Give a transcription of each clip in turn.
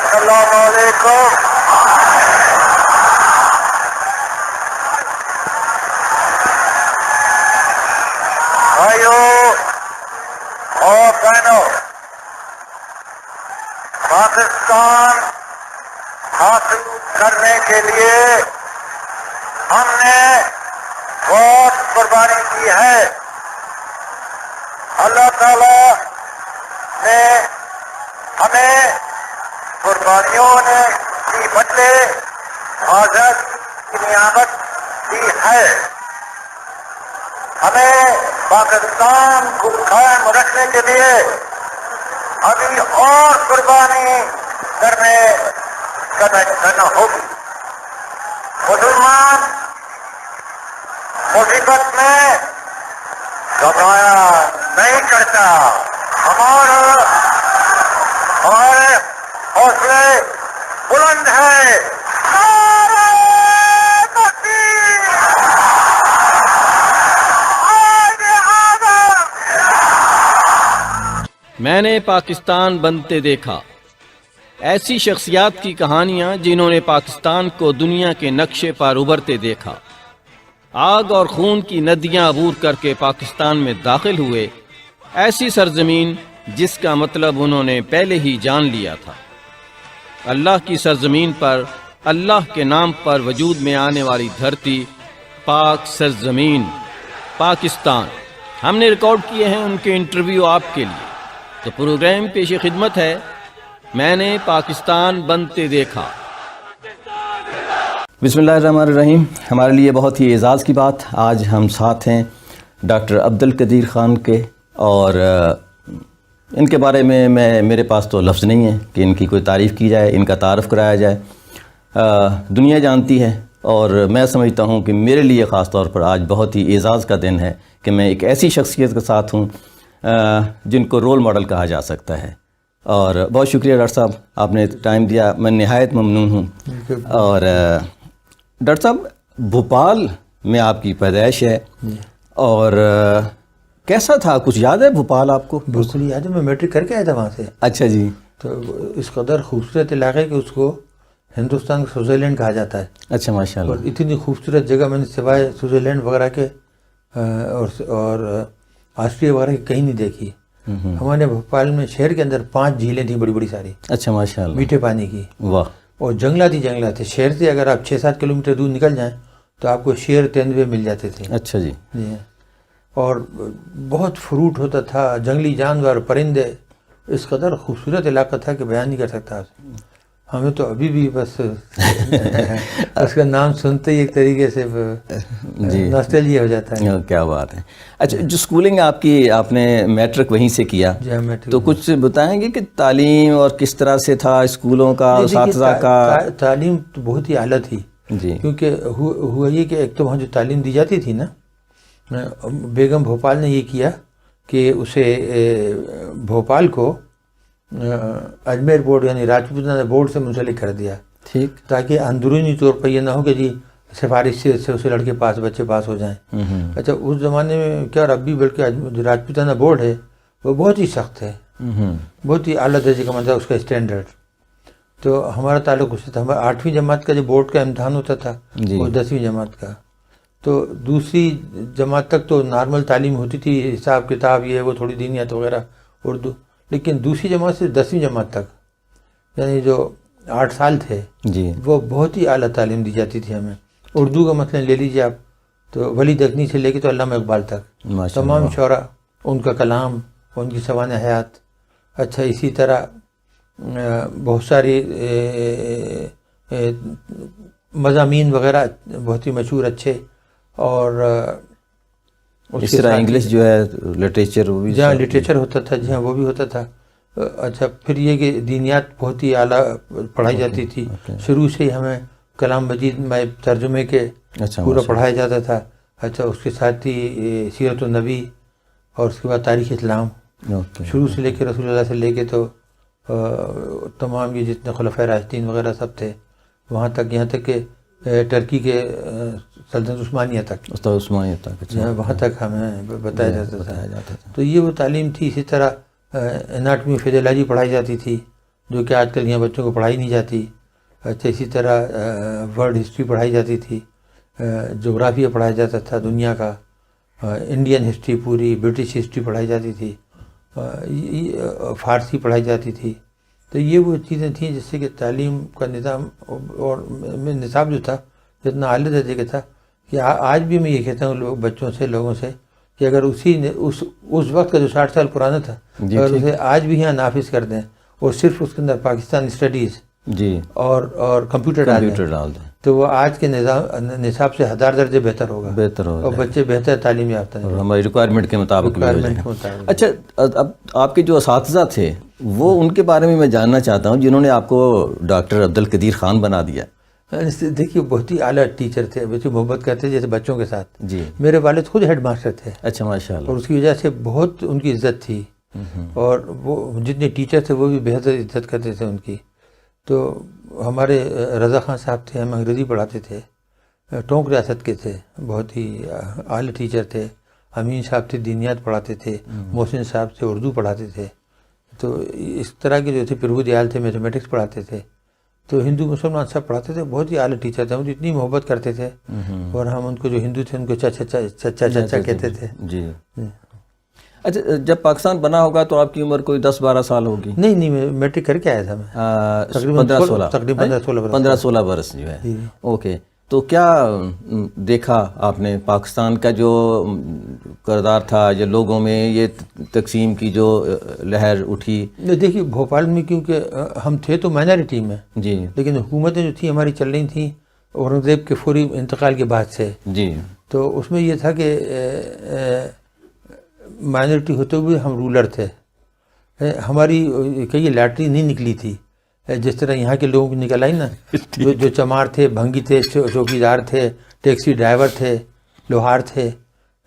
السلام علیکم. بھائیوں اور بہنوں، پاکستان حاصل کرنے کے لیے ہم نے بہت قربانی کی ہے. اللہ تعالی نے ہمیں قربانیوں نے کی بدلے آزاد کی نعمت دی ہے. ہمیں پاکستان کو قائم رکھنے کے لیے ابھی اور قربانی کرنا ہوگی. مسلمان مصیبت میں گھبرایا نہیں کرتا. ہمارے حوصلے بلند ہیں. میں نے پاکستان بنتے دیکھا. ایسی شخصیات کی کہانیاں جنہوں نے پاکستان کو دنیا کے نقشے پر ابھرتے دیکھا. آگ اور خون کی ندیاں عبور کر کے پاکستان میں داخل ہوئے. ایسی سرزمین جس کا مطلب انہوں نے پہلے ہی جان لیا تھا. اللہ کی سرزمین پر اللہ کے نام پر وجود میں آنے والی دھرتی، پاک سرزمین پاکستان. ہم نے ریکارڈ کیے ہیں ان کے انٹرویو آپ کے لیے. تو پروگرام پیش خدمت ہے میں نے پاکستان بنتے دیکھا. بسم اللہ الرحمن الرحیم. ہمارے لیے بہت ہی اعزاز کی بات، آج ہم ساتھ ہیں ڈاکٹر عبدالقدیر خان کے، اور ان کے بارے میں میرے پاس تو لفظ نہیں ہے کہ ان کی کوئی تعریف کی جائے، ان کا تعارف کرایا جائے. دنیا جانتی ہے، اور میں سمجھتا ہوں کہ میرے لیے خاص طور پر آج بہت ہی اعزاز کا دن ہے کہ میں ایک ایسی شخصیت کے ساتھ ہوں جن کو رول ماڈل کہا جا سکتا ہے. اور بہت شکریہ ڈاکٹر صاحب، آپ نے ٹائم دیا، میں نہایت ممنون ہوں. اور ڈاکٹر صاحب، بھوپال میں آپ کی پیدائش ہے، اور کیسا تھا؟ کچھ یاد ہے بھوپال آپ کو؟ بالکل یاد ہے، میں میٹرک کر کے آیا تھا وہاں سے. اچھا جی. تو اس قدر خوبصورت علاقے کہ اس کو ہندوستان کا سوئٹزرلینڈ کہا جاتا ہے. اچھا ماشاء اللہ. اور اتنی خوبصورت جگہ میں نے سوائے سوئٹزرلینڈ وغیرہ کے اور آسٹریلیا وغیرہ کی کہیں نہیں دیکھی. ہمارے بھوپال میں شہر کے اندر 5 جھیلیں تھیں بڑی بڑی ساری. اچھا ماشاء اللہ. میٹھے پانی کی. واہ. اور جنگلات ہی جنگلات تھے. شہر سے اگر آپ 6-7 کلومیٹر دور نکل جائیں تو آپ کو شیر تیندوے مل جاتے تھے. اچھا جی. جی. اور بہت فروٹ ہوتا تھا، جنگلی جانور، پرندے. اس قدر خوبصورت علاقہ تھا کہ بیان نہیں کر سکتا. ہمیں تو ابھی بھی بس اس کا نام سنتے ہی ایک طریقے سے ناسٹیلجیا ہو جاتا ہے. کیا بات ہے. اچھا، جو اسکولنگ آپ نے میٹرک وہیں سے کیا، تو کچھ بتائیں گے کہ تعلیم اور کس طرح سے تھا اسکولوں کا، اساتذہ کا؟ تعلیم تو بہت ہی اعلیٰ تھی جی. کیونکہ ہوا یہ کہ ایک تو وہاں جو تعلیم دی جاتی تھی نا، بیگم بھوپال نے یہ کیا کہ اسے بھوپال کو اجمیر بورڈ یعنی راجپوتانہ بورڈ سے منسلک کر دیا. ٹھیک. تاکہ اندرونی طور پر یہ نہ ہو کہ جی سفارش سے اسے لڑکے بچے پاس ہو جائیں. اچھا، اس زمانے میں کیا، اور اب بھی بلکہ جو راجپوتانہ بورڈ ہے وہ بہت ہی سخت ہے، بہت ہی اعلیٰ درجے کا مطلب اس کا اسٹینڈرڈ. تو ہمارا تعلق اس سے تھا. ہمارا 8ویں جماعت کا جو بورڈ کا امتحان ہوتا تھا وہ 10ویں جماعت کا. تو دوسری جماعت تک تو نارمل تعلیم ہوتی تھی، حساب کتاب یہ وہ تھوڑی دینیات وغیرہ اردو. لیکن دوسری جماعت سے 10ویں جماعت تک یعنی جو 8 سال تھے جی، وہ بہت ہی اعلیٰ تعلیم دی جاتی تھی ہمیں. اردو کا مثلا لے لیجیے آپ، تو ولی دکنی سے لے کے تو علامہ اقبال تک تمام شعراء، ان کا کلام، ان کی سوانح حیات. اچھا، اسی طرح بہت ساری مضامین وغیرہ بہت ہی مشہور اچھے. اور اس طرح انگلش جو ہے لٹریچر، وہ بھی جہاں لٹریچر ہوتا تھا، جہاں وہ بھی ہوتا تھا. اچھا، پھر یہ کہ دینیات بہت ہی اعلیٰ پڑھائی جاتی تھی. شروع سے ہی ہمیں کلام مجید میں ترجمے کے پورا پڑھایا جاتا تھا. اچھا، اس کے ساتھ ہی سیرت النبی، اور اس کے بعد تاریخ اسلام شروع سے لے کے رسول اللہ سے لے کے تو تمام یہ جتنے خلفۂ راشدین وغیرہ سب تھے وہاں تک، یہاں تک کہ ٹرکی کے سلطنت عثمانیہ تک، وہاں تک ہمیں بتایا جاتا تھا. تو یہ وہ تعلیم تھی. اسی طرح اناٹمی فزیولوجی پڑھائی جاتی تھی. جو کہ آج کل یہاں بچوں کو پڑھائی نہیں جاتی. اچھا اسی طرح ورلڈ ہسٹری پڑھائی جاتی تھی, جغرافیہ پڑھایا جاتا تھا دنیا کا, انڈین ہسٹری پوری, برٹش ہسٹری پڑھائی جاتی تھی, فارسی پڑھائی جاتی تھی. تو یہ وہ چیزیں تھیں جس سے کہ تعلیم کا نظام اور نصاب جو تھا اتنا اعلیٰ درجے کا تھا کہ آج بھی میں یہ کہتا ہوں بچوں سے, لوگوں سے, کہ اگر اس وقت کا جو 60 سال پرانا تھا اگر اسے آج بھی یہاں نافذ کر دیں اور صرف اس کے اندر پاکستان اسٹڈیز اور کمپیوٹر ڈال دیں تو وہ آج کے نصاب سے 1000 درجے بہتر ہوگا اور بچے بہتر تعلیم یافتہ ہیں ہماری ریکوائرمنٹ کے مطابق. اچھا, اب آپ کے جو اساتذہ تھے وہ ان کے بارے میں میں جاننا چاہتا ہوں جنہوں نے آپ کو ڈاکٹر عبدالقدیر خان بنا دیا. دیکھیے بہت ہی اعلیٰ ٹیچر تھے, بچے محبت کرتے تھے جیسے بچوں کے ساتھ. جی, میرے والد خود ہیڈ ماسٹر تھے. اچھا, ماشاء اللہ. اور اس کی وجہ سے بہت ان کی عزت تھی, اور وہ جتنے ٹیچر تھے وہ بھی بہت عزت کرتے تھے ان کی. تو ہمارے رضا خان صاحب تھے, ہم انگریزی پڑھاتے تھے, ٹونک ریاست کے تھے, بہت ہی اعلیٰ ٹیچر تھے. امین صاحب تھے, دینیات پڑھاتے تھے. محسن صاحب تھے, اردو پڑھاتے تھے. تو اس طرح کے جو تھے, پربھو دیال تھے, میتھمیٹکس پڑھاتے تھے. تو ہندو مسلمان سب پڑھاتے تھے, بہت ہی اعلیٰ ٹیچر تھے. ہم اتنی محبت کرتے تھے, اور ہم ان کو جو ہندو تھے ان کو چچا کہتے تھے. جی. اچھا, جب پاکستان بنا ہوگا تو آپ کی عمر کوئی 10-12 سال ہوگی؟ نہیں, میں میٹرک کر کے آیا تھا. میں تقریباً 15-16 برس جو ہے. اوکے, تو کیا دیکھا آپ نے پاکستان کا جو کردار تھا یا لوگوں میں یہ تقسیم کی جو لہر اٹھی؟ دیکھیے بھوپال میں کیونکہ ہم تھے تو مائنارٹی میں, جی, لیکن حکومتیں جو تھیں ہماری چل رہی تھیں اورنگزیب کے فوری انتقال کے بعد سے. جی, تو اس میں یہ تھا کہ مائنارٹی ہوتے ہوئے ہم رولر تھے. ہماری کئی لاٹری نہیں نکلی تھی جس طرح یہاں کے لوگوں کی نکل آئی نا, جو چمار تھے, بھنگی تھے, چوکیدار تھے, ٹیکسی ڈرائیور تھے, لوہار تھے,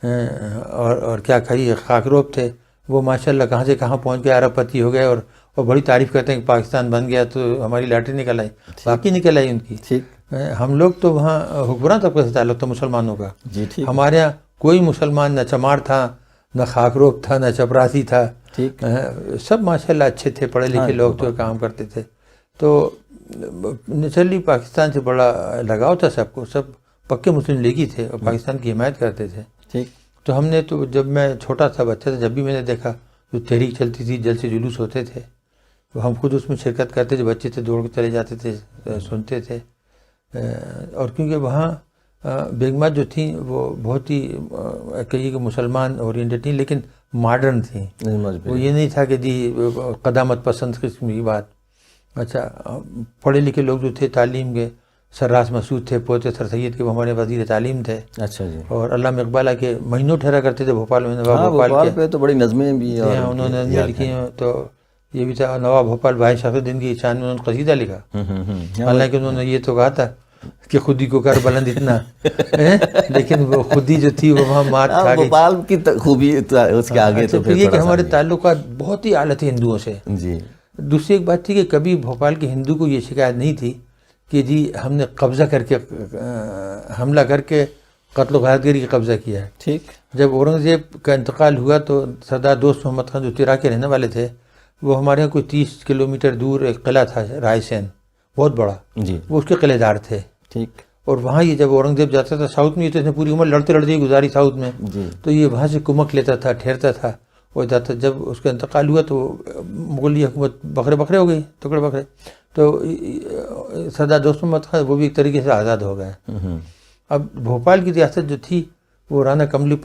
اور کیا کہیے خاکروب تھے. وہ ماشاءاللہ کہاں سے کہاں پہنچ گئے, ارب پتی ہو گئے, اور بڑی تعریف کرتے ہیں کہ پاکستان بن گیا تو ہماری لاٹری نکل آئی. باقی نکل آئی ان کی. ہم لوگ تو وہاں حکمران طبقے سے تعلق تھا مسلمانوں کا. ہمارے یہاں کوئی مسلمان نہ چمار تھا, نہ خاکروب تھا, نہ چپراسی تھا. سب ماشاءاللہ اچھے تھے, پڑھے لکھے لوگ تو کام کرتے تھے. تو نیچرلی پاکستان سے بڑا لگاؤ تھا سب کو. سب پکے مسلم لیگی تھے اور پاکستان کی حمایت کرتے تھے. تو ہم نے تو جب میں چھوٹا تھا, بچہ تھا, جب بھی میں نے دیکھا جو تحریک چلتی تھی, جلسے جلوس ہوتے تھے, تو ہم خود اس میں شرکت کرتے تھے. بچے تھے, دوڑ کے چلے جاتے تھے, سنتے تھے. اور کیونکہ وہاں بیگمات جو تھیں وہ بہت ہی کہیے کہ مسلمان اورینٹڈ تھیں, لیکن ماڈرن تھیں. وہ یہ نہیں تھا کہ جی قدامت پسند قسم کی بات. اچھا, پڑھے لکھے لوگ جو تھے تعلیم کے, سرراس مسعود تھے, پوتے سر سید کے, وہ ہمارے وزیر تعلیم تھے. اچھا جی. اور علامہ اقبال کے مہینوں ٹھہرا کرتے تھے بھوپال میں. نواب بھوپال پہ تو بڑی نظمیں بھی ہیں, انہوں نے نظمیں لکھی ہیں. تو یہ بھی تھا نواب بھوپال بھائی شاف الدین کی شان میں انہوں نے قصیدہ لکھا. حالانکہ انہوں نے یہ تو کہا تھا کہ خودی کو کر بلند اتنا, لیکن وہ خودی جو تھی وہ وہاں مات کھا گئی. بھوپال کی خوبی اس کے آگے تو پھر یہ کہ ہمارے تعلقات بہت ہی اعلیٰ تھے ہندوؤں سے. جی. دوسری ایک بات تھی کہ کبھی بھوپال کے ہندو کو یہ شکایت نہیں تھی کہ جی ہم نے قبضہ کر کے, حملہ کر کے قتل و غارت گری کا قبضہ کیا ہے. ٹھیک. جب اورنگزیب کا انتقال ہوا تو سردار دوست محمد خان جو تیرا کے رہنے والے تھے, وہ ہمارے یہاں کوئی 30 کلومیٹر دور ایک قلعہ تھا رائے سین, بہت بڑا. جی. وہ اس کے قلعے دار تھے. ٹھیک. اور وہاں یہ جب اورنگزیب جاتا تھا ساؤتھ میں, یہ تو اس نے پوری عمر لڑتے لڑتے ہی گزاری ساؤتھ میں. جی. تو یہ وہاں سے کمک لیتا تھا, ٹھہرتا تھا, وہ جاتا. جب اس کا انتقال ہوا تو مغلیہ حکومت بکھرے ہو گئی, ٹکڑے بکھرے. تو سردار دوست محمد خان وہ بھی ایک طریقے سے آزاد ہو گئے. اب بھوپال کی ریاست جو تھی وہ رانا کملا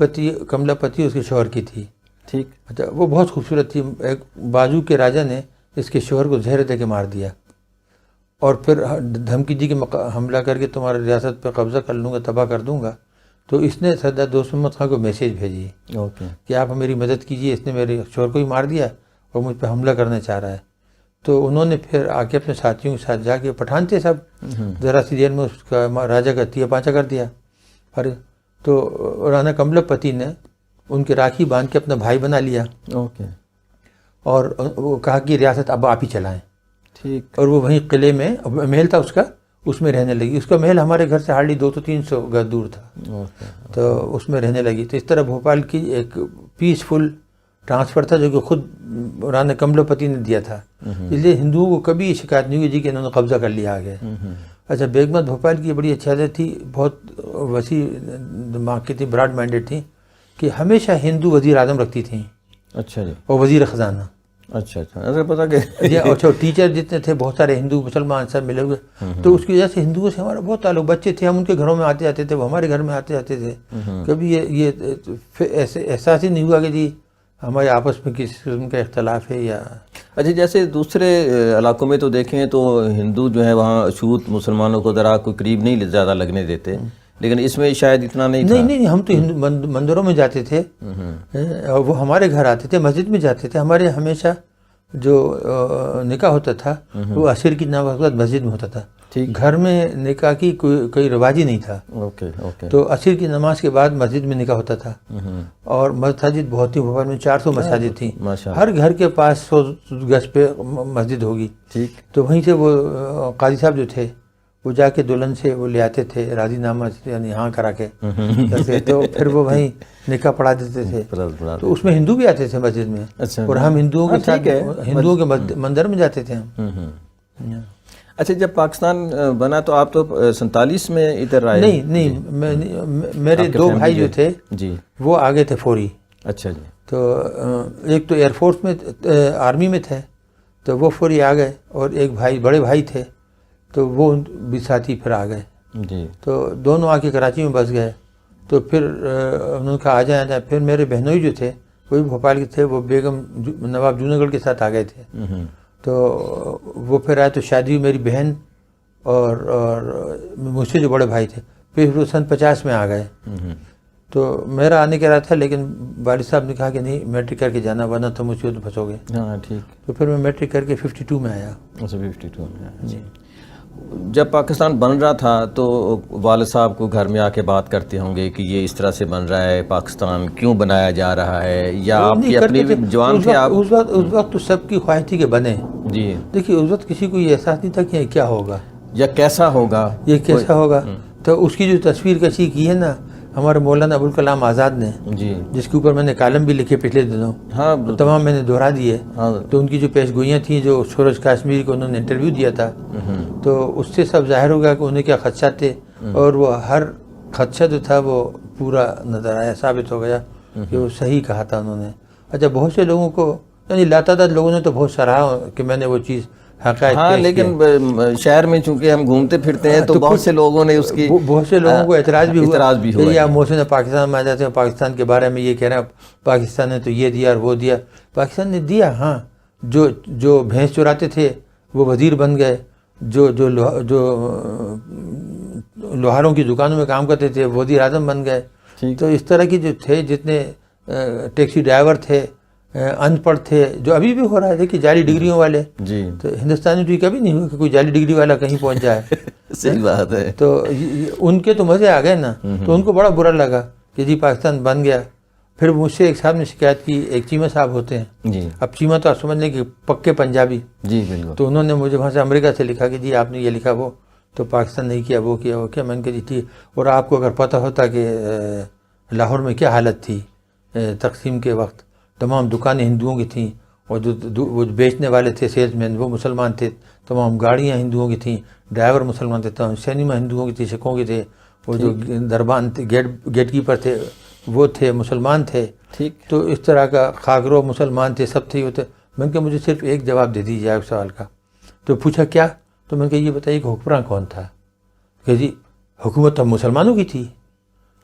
پتی اس کے شوہر کی تھی. ٹھیک. اچھا, وہ بہت خوبصورت تھی. ایک بازو کے راجا نے اس کے شوہر کو زہر دے کے مار دیا, اور پھر دھمکی دی کہ حملہ کر کے تمہاری ریاست پہ قبضہ کر لوں گا, تباہ کر دوں گا. تو اس نے سردار دوست محمد خان کو میسیج بھیجی کہ آپ میری مدد کیجیے, اس نے میرے شوہر کو ہی مار دیا اور مجھ پہ حملہ کرنا چاہ رہا ہے. تو انہوں نے پھر آ کے اپنے ساتھیوں کے ساتھ جا کے, پٹھان تھے سب, ذرا سی دیر میں اس کا راجا کا تیا پانچا کر دیا. تو رانا کملا پتی نے ان کے راکھی باندھ کے اپنا بھائی بنا لیا. اور وہ کہا کہ ریاست اب آپ ہی چلائیں. ٹھیک. اور وہ وہیں قلعے میں محل تھا اس کا, اس میں رہنے لگی. اس کا محل ہمارے گھر سے ہارڈلی 200-300 گز دور تھا. تو اس میں رہنے لگی. تو اس طرح بھوپال کی ایک پیسفل ٹرانسفر تھا جو کہ خود رانا کملاپتی نے دیا تھا، اس لیے ہندوؤں کو کبھی یہ شکایت نہیں ہوئی جی کہ انہوں نے قبضہ کر لیا آگے۔ اچھا، بیگم بھوپال کی بڑی اچھی عادت تھی، بہت وسیع دماغ کی تھی، براڈ مائنڈیڈ تھی، کہ ہمیشہ ہندو وزیر اعظم رکھتی تھیں اچھا جی، اور وزیر خزانہ۔ اچھا اچھا، ایسا پتا کہ اچھا، ٹیچر جتنے تھے بہت سارے ہندو مسلمان سب ملے ہوئے، تو اس کی وجہ سے ہندوؤں سے ہمارا بہت تعلق، بچے تھے ہم ان کے گھروں میں آتے جاتے تھے، وہ ہمارے گھر میں آتے جاتے تھے، کبھی یہ ایسے احساس ہی نہیں ہوا کہ جی ہمارے آپس میں کسی قسم کا اختلاف ہے یا۔ اچھا، جیسے دوسرے علاقوں میں تو دیکھیں تو ہندو جو ہے وہاں چھوت مسلمانوں کو ذرا کوئی قریب نہیں زیادہ لگنے دیتے، لیکن اس میں شاید اتنا نہیں تھا۔ نہیں، ہم تو ہندو مندروں میں جاتے تھے اور وہ ہمارے گھر آتے تھے، مسجد میں جاتے تھے، ہمارے ہمیشہ جو نکاح ہوتا تھا وہ عصر کی نماز کے بعد مسجد میں ہوتا تھا، گھر میں نکاح کی کوئی رواج ہی نہیں تھا۔ تو عصر کی نماز کے بعد مسجد میں نکاح ہوتا تھا، اور مساجد بہت تھی، بھوپال میں 400 مساجد تھیں، ہر گھر کے پاس 100 گز پہ مسجد ہوگی، تو وہیں سے وہ قاضی صاحب جو تھے وہ جا کے دلہن سے وہ لے آتے تھے راضی نامہ، یعنی ہاں کرا کے، تو پھر وہ وہیں نکاح پڑھا دیتے تھے، تو اس میں ہندو بھی آتے تھے مسجد میں، اور ہم ہندوؤں کے ساتھ ہندوؤں کے مندر میں جاتے تھے ہم۔ اچھا، جب پاکستان بنا تو آپ تو 47 میں ادھر آئے؟ نہیں، میرے 2 بھائی جو تھے جی وہ آگے تھے فوری۔ اچھا جی، تو ایک تو ایئر فورس میں آرمی میں تھے تو وہ فوری آ گئے، اور ایک بھائی بڑے بھائی تھے تو وہ بھی ساتھی پھر آ گئے، جی، تو دونوں آ کے کراچی میں بس گئے، تو پھر انہوں نے کہا آ جائیں۔ پھر میرے بہنوئی جو تھے وہ بھی بھوپال کے تھے، وہ بیگم نواب جون گڑھ کے ساتھ آ گئے تھے، تو وہ پھر آئے، تو شادی ہوئی میری بہن اور مجھ سے جو بڑے بھائی تھے، پھر وہ سن 50 میں آ گئے۔ تو میرا آنے کا رہا تھا، لیکن والد صاحب نے کہا کہ نہیں میٹرک کر کے جانا ورنہ تم مجھ سے تو پھنسو گے۔ ہاں ٹھیک، تو پھر میں میٹرک کر کے 52 میں آیا۔ اچھا 52 میں جی۔ جب پاکستان بن رہا تھا تو والد صاحب کو گھر میں آ کے بات کرتے ہوں گے کہ یہ اس طرح سے بن رہا ہے، پاکستان کیوں بنایا جا رہا ہے، یا آپ کی اپنی جوان تھے آپ؟ اس وقت تو سب کی خواہش تھی کہ بنے۔ جی، دیکھیے اس وقت کسی کو یہ احساس نہیں تھا کہ یہ کیا ہوگا یا کیسا ہوگا، یہ کیسا ہوگا۔ تو اس کی جو تصویر کشی کی ہے نا ہمارے مولانا ابوالکلام آزاد نے، جی، جس کے اوپر میں نے کالم بھی لکھے پچھلے دنوں، ہاں تمام میں نے دہرا دیے، تو ان کی جو پیش گوئیاں تھیں جو سورج کاشمیری کو انہوں نے انٹرویو دیا تھا، تو اس سے سب ظاہر ہوگا کہ انہیں کیا خدشات تھے، اور وہ ہر خدشہ جو تھا وہ پورا نظر آیا، ثابت ہو گیا کہ وہ صحیح کہا تھا انہوں نے۔ اچھا، بہت سے لوگوں کو یعنی لاتعداد لوگوں نے تو بہت سراہا کہ میں نے وہ چیز حقائق، ہاں، لیکن شہر میں چونکہ ہم گھومتے پھرتے ہیں تو بہت سے لوگوں نے اس کی، بہت سے لوگوں کو اعتراض بھی ہوا، یا محسن پاکستان میں آ جاتے ہیں پاکستان کے بارے میں یہ کہہ رہے ہیں پاکستان نے تو یہ دیا اور وہ دیا۔ پاکستان نے دیا، ہاں، جو بھینس چراتے تھے وہ وزیر بن گئے، جو لوہاروں کی دکانوں میں کام کرتے تھے وہ وزیر اعظم بن گئے۔ تو اس طرح کی جو تھے، جتنے ٹیکسی ڈرائیور تھے، ان پڑھ تھے، جو ابھی بھی ہو رہا ہے، دیکھیے جعلی ڈگریوں والے، جی، تو ہندوستان میں تو یہ کبھی نہیں ہوا کہ کوئی جعلی ڈگری والا کہیں پہنچ جائے۔ صحیح بات ہے۔ تو ان کے تو مزے آ گئے نا، تو ان کو بڑا برا لگا کہ جی پاکستان بن گیا۔ پھر مجھ سے ایک صاحب نے شکایت کی، ایک چیمہ صاحب ہوتے ہیں، جی، اب چیمہ تو آپ سمجھ لیں کہ پکے پنجابی، جی بالکل، تو انہوں نے مجھے وہاں سے امریکہ سے لکھا کہ جی آپ نے یہ لکھا وہ تو پاکستان نہیں کیا، وہ کیا وہ کیا۔ میں نے کہا جی ٹھیک، اور آپ کو اگر پتہ ہوتا کہ لاہور میں کیا حالت تھی تقسیم کے وقت، تمام دکانیں ہندوؤں کی تھیں، اور جو بیچنے والے تھے سیلز مین وہ مسلمان تھے، تمام گاڑیاں ہندوؤں کی تھیں، ڈرائیور مسلمان تھے، تمام سینما ہندوؤں کی تھی، سکھوں کی تھے، وہ جو دربان تھے، گیٹ کیپر تھے وہ تھے مسلمان تھے، ٹھیک، تو اس طرح کا خاکرو مسلمان تھے، سب تھے ہوتے۔ میں نے کہا مجھے صرف ایک جواب دے دیجیے آپ سوال کا۔ تو پوچھا کیا؟ تو میں نے کہا یہ بتائیے کہ حکمراں کون تھا؟ کہ جی حکومت تو مسلمانوں کی تھی۔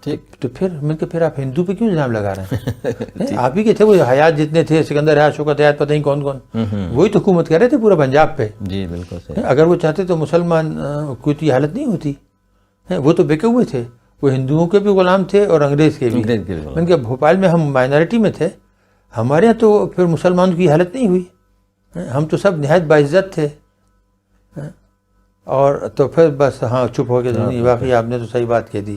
ٹھیک، تو پھر میں نے کہا پھر آپ ہندو پہ کیوں الزام لگا رہے ہیں؟ آپ ہی کے تھے وہ حیات جتنے تھے، سکندر حیات، شوکت حیات، پتہ نہیں کون کون، وہی تو حکومت کر رہے تھے پورا پنجاب پہ۔ جی بالکل صحیح، اگر وہ چاہتے تو مسلمان کوئی تو یہ حالت نہیں ہوتی، وہ تو بکے ہوئے تھے، وہ ہندوؤں کے بھی غلام تھے اور انگریز کے بھی۔ میں نے کہا بھوپال میں ہم مائنارٹی میں تھے، ہمارے یہاں تو پھر مسلمانوں کی حالت نہیں ہوئی، ہم تو سب نہایت باعزت تھے۔ اور تو پھر بس ہاں چپ ہو گئے، واقعی آپ نے تو صحیح بات کہہ دی۔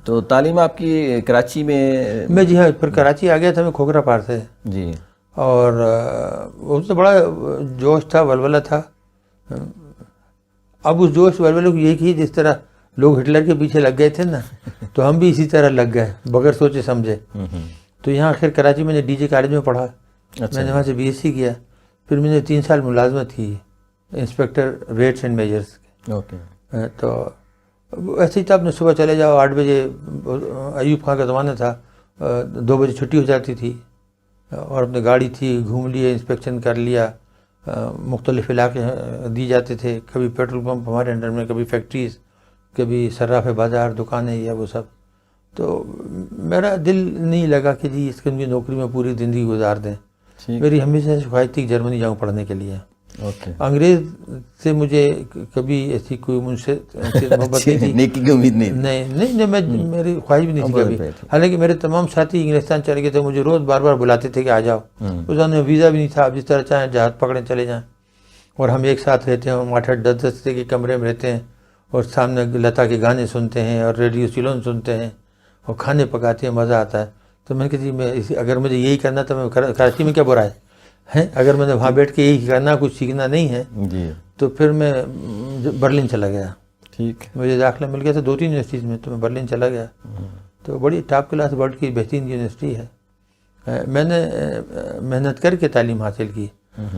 تو تعلیم آپ کی کراچی میں؟ جی ہاں، پھر کراچی آ گیا تھا میں کھوکھرا پار سے، جی، اور اس سے بڑا جوش تھا، ولولہ تھا۔ اب اس جوش ولولے کو یہی کی جس طرح لوگ ہٹلر کے پیچھے لگ گئے تھے نا، تو ہم بھی اسی طرح لگ گئے بغیر سوچے سمجھے۔ تو یہاں آخر کراچی میں نے ڈی جے کالج میں پڑھا. میں نے وہاں سے BSc کیا. پھر میں نے 3 سال ملازمت کی انسپیکٹر ویٹس اینڈ میجرس کے. اوکے. تو ایسے ہی تھا اپنے صبح چلے جاؤ 8 بجے. ایوب خان کا زمانہ تھا, 2 بجے چھٹی ہو جاتی تھی اور اپنی گاڑی تھی, گھوم لیے, انسپیکشن کر لیا. مختلف علاقے دی جاتے تھے, کبھی پیٹرول پمپ ہمارے انڈر میں, کبھی فیکٹریز, کبھی صراف بازار, دکانیں یا وہ سب. تو میرا دل نہیں لگا کہ جی اس قسم کی نوکری میں پوری زندگی گزار دیں. میری ہمیشہ خواہش تھی کہ جرمنی جاؤں پڑھنے کے لیے. انگریز سے مجھے کبھی ایسی کوئی مجھ سے محبت نہیں تھی, نیکی کی امید نہیں. نہیں میں میری خواہش بھی نہیں تھی کبھی. حالانکہ میرے تمام ساتھی انگلستان چلے گئے تھے, مجھے روز بار بار بلاتے تھے کہ آ جاؤ. اس زمانے میں ویزا بھی نہیں تھا, آپ جس طرح چاہیں جہاز پکڑیں چلے جائیں. اور ہم ایک ساتھ رہتے ہیں, ہم 8-8 10 کے کمرے میں رہتے ہیں اور سامنے لتا کے گانے سنتے ہیں اور ریڈیو سیلون سنتے ہیں اور کھانے پکاتے ہیں, مزہ آتا ہے. تو میں نے کہا جی میں اگر مجھے یہی کرنا تو میں کراچی میں کیا برا ہے, اگر میں نے وہاں بیٹھ کے یہی کرنا, کچھ سیکھنا نہیں ہے تو پھر میں برلن چلا گیا. ٹھیک. مجھے داخلہ مل گیا تھا 2-3 یونیورسٹیز میں, تو میں برلن چلا گیا. تو بڑی ٹاپ کلاس ورلڈ کی بہترین یونیورسٹی ہے. میں نے محنت کر کے تعلیم حاصل کی.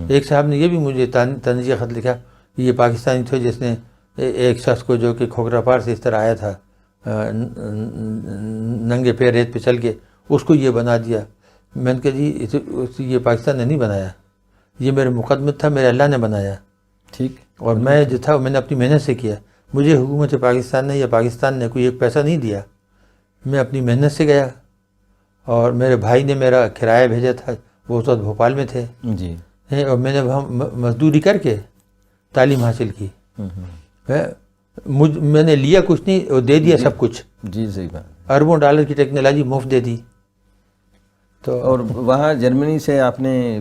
ایک صاحب نے یہ بھی مجھے تنزیہ خط لکھا, یہ پاکستانی تھے جس نے ایک شخص کو جو کہ کھوکھرا پار سے اس طرح آیا تھا ننگے پیر ریت پہ چل کے, اس کو یہ بنا دیا. میں نے کہا جی یہ پاکستان نے نہیں بنایا, یہ میرے مقدمت تھا, میرے اللہ نے بنایا. ٹھیک. اور میں جو تھا میں نے اپنی محنت سے کیا. مجھے حکومت پاکستان نے یا پاکستان نے کوئی ایک پیسہ نہیں دیا, میں اپنی محنت سے گیا. اور میرے بھائی نے میرا کرایہ بھیجا تھا, وہ اس وقت بھوپال میں تھے جی, اور میں نے وہاں مزدوری کر کے تعلیم حاصل کی. میں نے لیا کچھ نہیں اور دے دیا سب کچھ. جی صحیح بات. اربوں ڈالر کی ٹیکنالوجی مفت دے دی. تو اور وہاں جرمنی سے آپ نے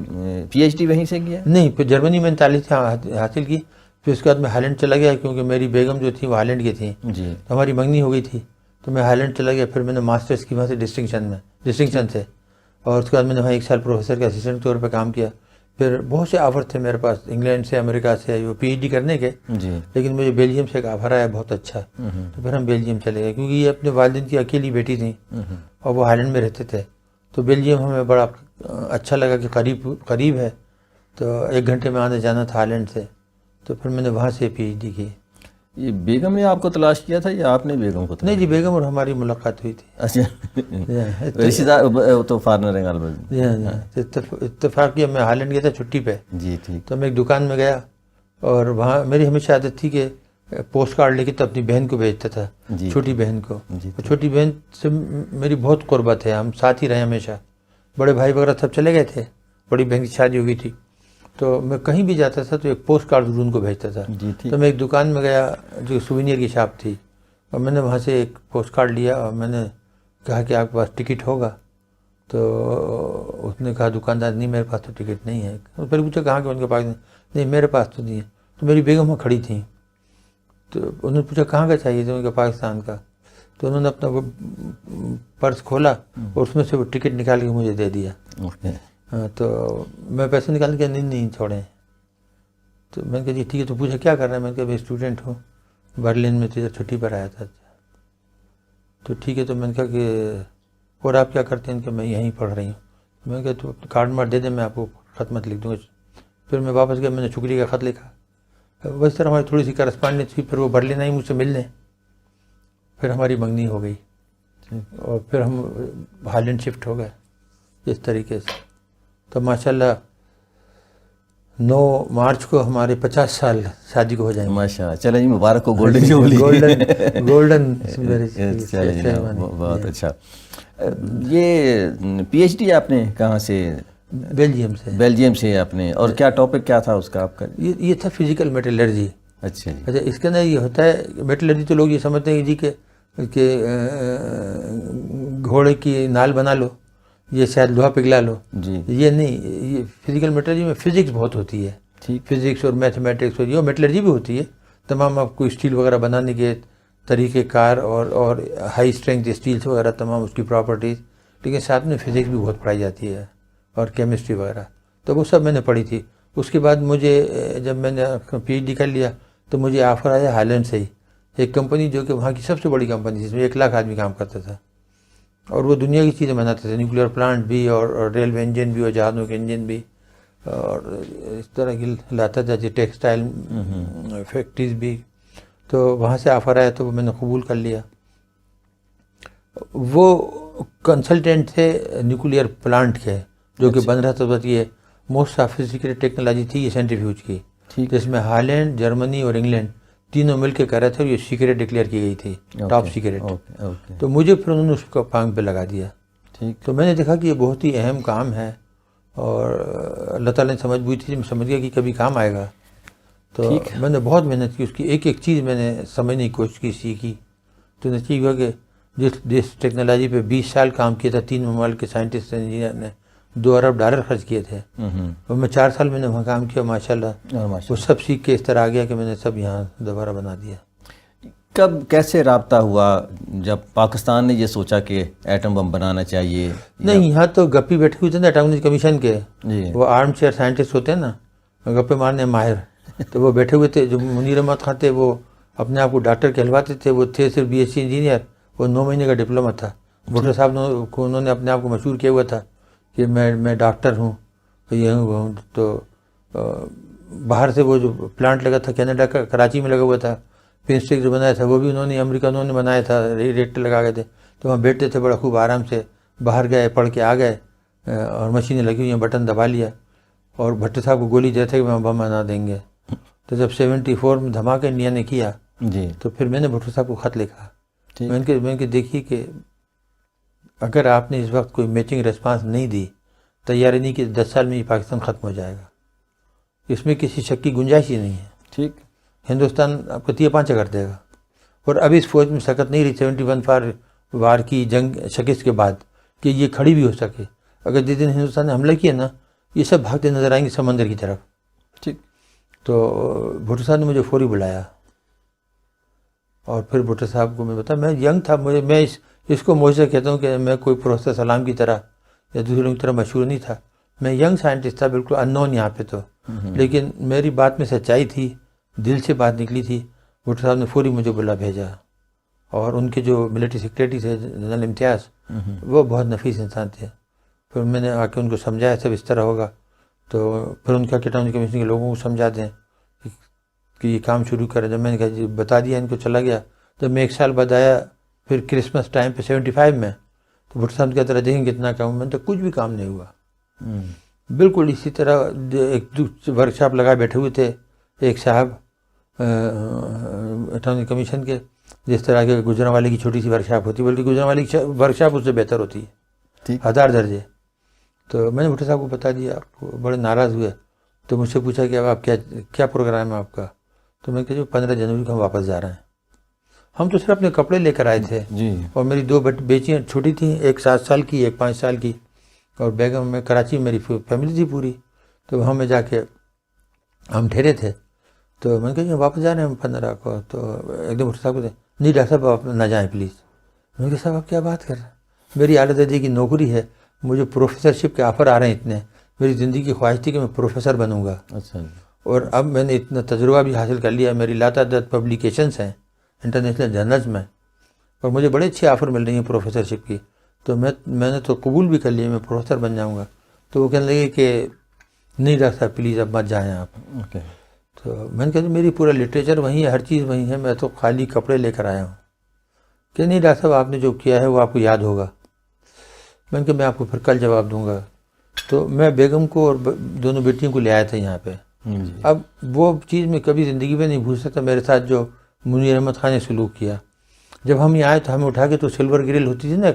PhD وہیں سے کیا؟ نہیں, پھر جرمنی میں نے تعلیم حاصل کی. پھر اس کے بعد میں ہالینڈ چلا گیا, کیونکہ میری بیگم جو تھی وہ ہالینڈ کی تھیں. جی. تو ہماری منگنی ہو گئی تھی, تو میں ہالینڈ چلا گیا. پھر میں نے ماسٹرز کی وہاں سے ڈسٹنکشن سے, اور اس کے بعد میں نے وہاں 1 سال پروفیسر کے اسسٹنٹ کے طور پہ کام کیا. پھر بہت سے آفر تھے میرے پاس, انگلینڈ سے, امریکہ سے, وہ PhD کرنے کے. جی. لیکن مجھے بیلجیم سے ایک آفر آیا بہت اچھا, تو پھر ہم بیلجیم چلے گئے, کیونکہ یہ اپنے والدین کی اکیلی بیٹی تھیں اور وہ ہالینڈ میں رہتے تھے. تو بیلجیم ہمیں بڑا اچھا لگا کہ قریب ہے, تو 1 گھنٹے میں آنے جانا تھا ہالینڈ سے. تو پھر میں نے وہاں سے PhD کی. یہ بیگم نے آپ کو تلاش کیا تھا یا آپ نے بیگم کو تلاش؟ نہیں جی, بیگم اور ہماری ملاقات ہوئی تھی. اچھا, رشتہ دار تو فارنر ہیں غالباً. اتفاق کیا, میں ہالینڈ گیا تھا چھٹی پہ. جی ٹھیک. تو میں ایک دکان میں گیا, اور وہاں میری ہمیشہ عادت تھی کہ پوسٹ کارڈ لے کے تو اپنی بہن کو بھیجتا تھا, چھوٹی بہن کو. چھوٹی بہن سے میری بہت قربت ہے, ہم ساتھ ہی رہے ہمیشہ. بڑے بھائی وغیرہ سب چلے گئے تھے, بڑی بہن کی شادی ہو گئی تھی. تو میں کہیں بھی جاتا تھا تو ایک پوسٹ کارڈ ضرور ان کو بھیجتا تھا. تو میں ایک دکان میں گیا جو سوینئر کی شاپ تھی, اور میں نے وہاں سے ایک پوسٹ کارڈ لیا اور میں نے کہا کہ آپ کے پاس ٹکٹ ہوگا؟ تو اس نے کہا دکاندار, نہیں میرے پاس تو ٹکٹ نہیں ہے. پھر پوچھا کہاں کہ ان کے پاس نہیں, میرے پاس تو نہیں ہے. تو میری بیگم وہاں کھڑی تھیں, تو انہوں نے پوچھا کہاں کا چاہیے تھا, ان کا پاکستان کا. تو انہوں نے اپنا وہ پرس کھولا اور اس میں سے وہ ٹکٹ نکال کے مجھے دے دیا. تو میں پیسے نکال کے نہیں چھوڑے. تو میں نے کہا جی ٹھیک ہے. تو پوچھا کیا کر رہا ہے, میں نے کہا میں اسٹوڈنٹ ہوں, برلن میں چھٹی پر آیا تھا. تو ٹھیک ہے. تو میں نے کہا کہ اور آپ کیا کرتے ہیں, کہ میں یہیں پڑھ رہی ہوں. میں نے کہا تو کارڈ مارڈ دے دیں, میں آپ کو خط مت لکھ دوں گا. پھر میں واپس گیا, میں نے شکریہ کا خط لکھا. بس طرح ہماری تھوڑی سی کرسپانڈنس تھی. پھر وہ برلن آئی مجھ سے ملنے, پھر ہماری منگنی ہو گئی, اور پھر ہم ہالینڈ شفٹ ہو گئے اس طریقے سے. تو ماشاءاللہ 9 مارچ کو ہمارے 50 سال شادی کو ہو جائیں گے. ماشاءاللہ, چلیں جی مبارک ہو, گولڈن جوبلی. گولڈن. بہت اچھا. یہ PhD آپ نے کہاں سے؟ بیلجیم سے. بیلجیم سے آپ نے, اور کیا ٹاپک کیا تھا اس کا آپ کا؟ یہ تھا فزیکل میٹلرجی. اچھا جی. اچھا, اس کے اندر یہ ہوتا ہے میٹلرجی, تو لوگ یہ سمجھتے ہیں جی کہ گھوڑے کی نال بنا لو, یہ شاید لوہا پگھلا لو. جی. یہ نہیں, یہ فزیکل میٹلرجی میں فزکس بہت ہوتی ہے. ٹھیک. فزکس اور میتھمیٹکس, اور یہ میٹلرجی بھی ہوتی ہے. تمام آپ کو اسٹیل وغیرہ بنانے کے طریقہ کار اور ہائی اسٹرینتھ اسٹیلس وغیرہ تمام اس کی پراپرٹیز, لیکن ساتھ میں فزکس بھی بہت پڑھائی جاتی ہے, اور کیمسٹری وغیرہ. تو وہ سب میں نے پڑھی تھی. اس کے بعد مجھے جب میں نے PhD کر لیا تو مجھے آفر آیا ہالینڈ سے ہی, ایک کمپنی جو کہ وہاں کی سب سے بڑی کمپنی, جس میں 1 لاکھ آدمی کام کرتا تھا. اور وہ دنیا کی چیزیں بناتے تھے، نیوکلیئر پلانٹ بھی اور ریلوے انجن بھی اور جہازوں کے انجن بھی، اور اس طرح کی لاتا تھا جی ٹیکسٹائل فیکٹریز بھی. تو وہاں سے آفر آیا تو وہ میں نے قبول کر لیا. وہ کنسلٹینٹ تھے نیوکلیئر پلانٹ کے جو کہ بن رہا تھا. بس یہ موسٹ سافسٹیکیٹڈ ٹیکنالوجی تھی یہ سینٹریفیوج کی، جس میں ہالینڈ، جرمنی اور انگلینڈ تینوں مل کے کر رہے تھے، اور یہ سیکریٹ ڈکلیئر کی گئی تھی، ٹاپ سیکریٹ. تو مجھے پھر انہوں نے اس کو پانگ پہ لگا دیا. تو میں نے دیکھا کہ یہ بہت ہی اہم کام ہے، اور اللہ تعالیٰ نے سمجھ بوئی تھی، میں سمجھ گیا کہ کبھی کام آئے گا. تو میں نے بہت محنت کی، اس کی ایک ایک چیز میں نے سمجھنے کی کوشش کی، سیکھی. تو نتیجہ ہوا کہ جس ٹیکنالوجی پہ 20 سال کام کیا تھا، 3 ممالک کے سائنٹسٹ انجینئر نے $2 ارب خرچ کیے تھے، اور میں 4 سال میں نے وہاں کام کیا. ماشاءاللہ وہ سب سیکھ کے اس طرح آ گیا کہ میں نے سب یہاں دوبارہ بنا دیا. کب کیسے رابطہ ہوا جب پاکستان نے یہ سوچا کہ ایٹم بم بنانا چاہیے؟ نہیں، یہاں تو گپی بیٹھے ہوئے تھے نا اٹامک کمیشن کے، وہ آرم چیئر سائنٹسٹ ہوتے ہیں نا، گپے مارنے ماہر. تو وہ بیٹھے ہوئے تھے. جو منیر احمد خان تھے وہ اپنے آپ کو ڈاکٹر کہلواتے تھے، وہ تھے صرف BSc انجینئر، وہ 9 مہینے کا ڈپلوما تھا. بھٹو صاحب انہوں نے اپنے آپ کو مشہور کیا ہوا تھا کہ میں ڈاکٹر ہوں، یہ ہوں. تو باہر سے وہ جو پلانٹ لگا تھا کینیڈا کا، کراچی میں لگا ہوا تھا، پنسٹک جو بنایا تھا وہ بھی انہوں نے امریکہ انہوں نے بنایا تھا، ریکٹر لگا گئے تھے. تو وہاں بیٹھتے تھے بڑا خوب آرام سے، باہر گئے پڑھ کے آ گئے، اور مشینیں لگی ہوئی ہیں، بٹن دبا لیا، اور بھٹو صاحب کو گولی دیتے کہ بم بنا دیں گے. تو جب 74 میں دھماکہ انڈیا نے کیا جی، تو پھر میں نے بھٹو صاحب کو خط لکھا. میں نے کہ دیکھیے کہ اگر آپ نے اس وقت کوئی میچنگ ریسپانس نہیں دی، تیاری نہیں کہ 10 سال میں یہ پاکستان ختم ہو جائے گا، اس میں کسی شک کی گنجائش ہی نہیں ہے. ٹھیک، ہندوستان آپ کو 3-5 کر دے گا. اور اب اس فوج میں سکت نہیں رہی 71 وار کی جنگ شکست کے بعد کہ یہ کھڑی بھی ہو سکے. اگر جس دن ہندوستان نے حملہ کیا نا، یہ سب بھاگتے نظر آئیں گے سمندر کی طرف. ٹھیک. تو بھٹو صاحب نے مجھے فوری بلایا، اور پھر بھٹو صاحب کو میں بتا، میں ینگ تھا، میں اس کو معجزہ کہتا ہوں کہ میں کوئی پروفیسر سلام کی طرح یا دوسروں کی طرح مشہور نہیں تھا. میں ینگ سائنٹسٹ تھا، بالکل ان نون یہاں پہ. تو لیکن میری بات میں سچائی تھی، دل سے بات نکلی تھی. بھٹو صاحب نے فوری مجھے بلا بھیجا، اور ان کے جو ملٹری سیکریٹری تھے جنرل امتیاز، وہ بہت نفیس انسان تھے. پھر میں نے آ کے ان کو سمجھایا سب اس طرح ہوگا. تو پھر ان کا اٹامک کمیشن کے لوگوں کو سمجھا دیں کہ یہ کام شروع کریں. جب میں نے کہا جی بتا دیا ان کو، چلا گیا. جب میں 1 سال بعد آیا پھر کرسمس ٹائم پہ 75 میں، تو بھٹو صاحب کہتے رہے دیکھیں کتنا کام. میں نے تو کچھ بھی کام نہیں ہوا. بالکل اسی طرح ایک ورکشاپ لگائے بیٹھے ہوئے تھے ایک صاحب اٹامک کمیشن کے، جس طرح کے گجرانوالے کی چھوٹی سی ورکشاپ ہوتی، بلکہ گجرانوالے کی ورکشاپ اس سے بہتر ہوتی ہے، 1000 درجے. تو میں نے بھٹو صاحب کو بتا دیا، بڑے ناراض ہوئے. تو مجھ سے پوچھا کہ اب آپ کیا پروگرام ہے آپ کا؟ تو میں کہا 15 جنوری کو ہم واپس جا رہے ہیں. ہم تو صرف اپنے کپڑے لے کر آئے تھے جی. اور میری 2 بیٹیاں چھوٹی تھیں، ایک 7 سال کی ایک 5 سال کی، اور بیگم میں کراچی میں میری فیملی تھی پوری. تو وہاں میں جا کے ہم ٹھہرے تھے. تو میں نے کہا واپس جا رہے ہیں ہم 15 کو. تو ایک دم بھٹو صاحب کو نہیں ڈاکٹر صاحب آپ نہ جائیں پلیز. میں نے کہا صاحب آپ کیا بات کر رہے ہیں؟ میری اعلیٰ درجے کی نوکری ہے، مجھے پروفیسرشپ کے آفر آ رہے ہیں اتنے، میری زندگی کی خواہش تھی کہ میں پروفیسر بنوں گا. اچھا. اور اب میں نے اتنا تجربہ بھی حاصل کر لیا، میری لاتعداد پبلیکیشنس ہیں انٹرنیشنل جرنلز میں، اور مجھے بڑے اچھے آفر مل رہی ہیں پروفیسرشپ کی. تو میں نے تو قبول بھی کر لیا میں پروفیسر بن جاؤں گا. تو وہ کہنے لگے کہ نہیں ڈاکٹر صاحب پلیز اب مت جائیں آپ. تو میں نے کہا میری پورا لٹریچر وہیں ہے، ہر چیز وہیں ہے، میں تو خالی کپڑے لے کر آیا ہوں. کہ نہیں ڈاکٹر صاحب آپ نے جو کیا ہے وہ آپ کو یاد ہوگا. میں نے کہا میں آپ کو پھر کل جواب دوں گا. تو میں بیگم کو اور دونوں بیٹیوں کو لے آیا تھا یہاں پہ. اب وہ چیز میں کبھی زندگی میں نہیں بھول سکتا میرے ساتھ جو منیر احمد خان نے سلوک کیا. جب ہم یہاں آئے تو ہمیں اٹھا کے تو سلور گرل ہوتی تھی نا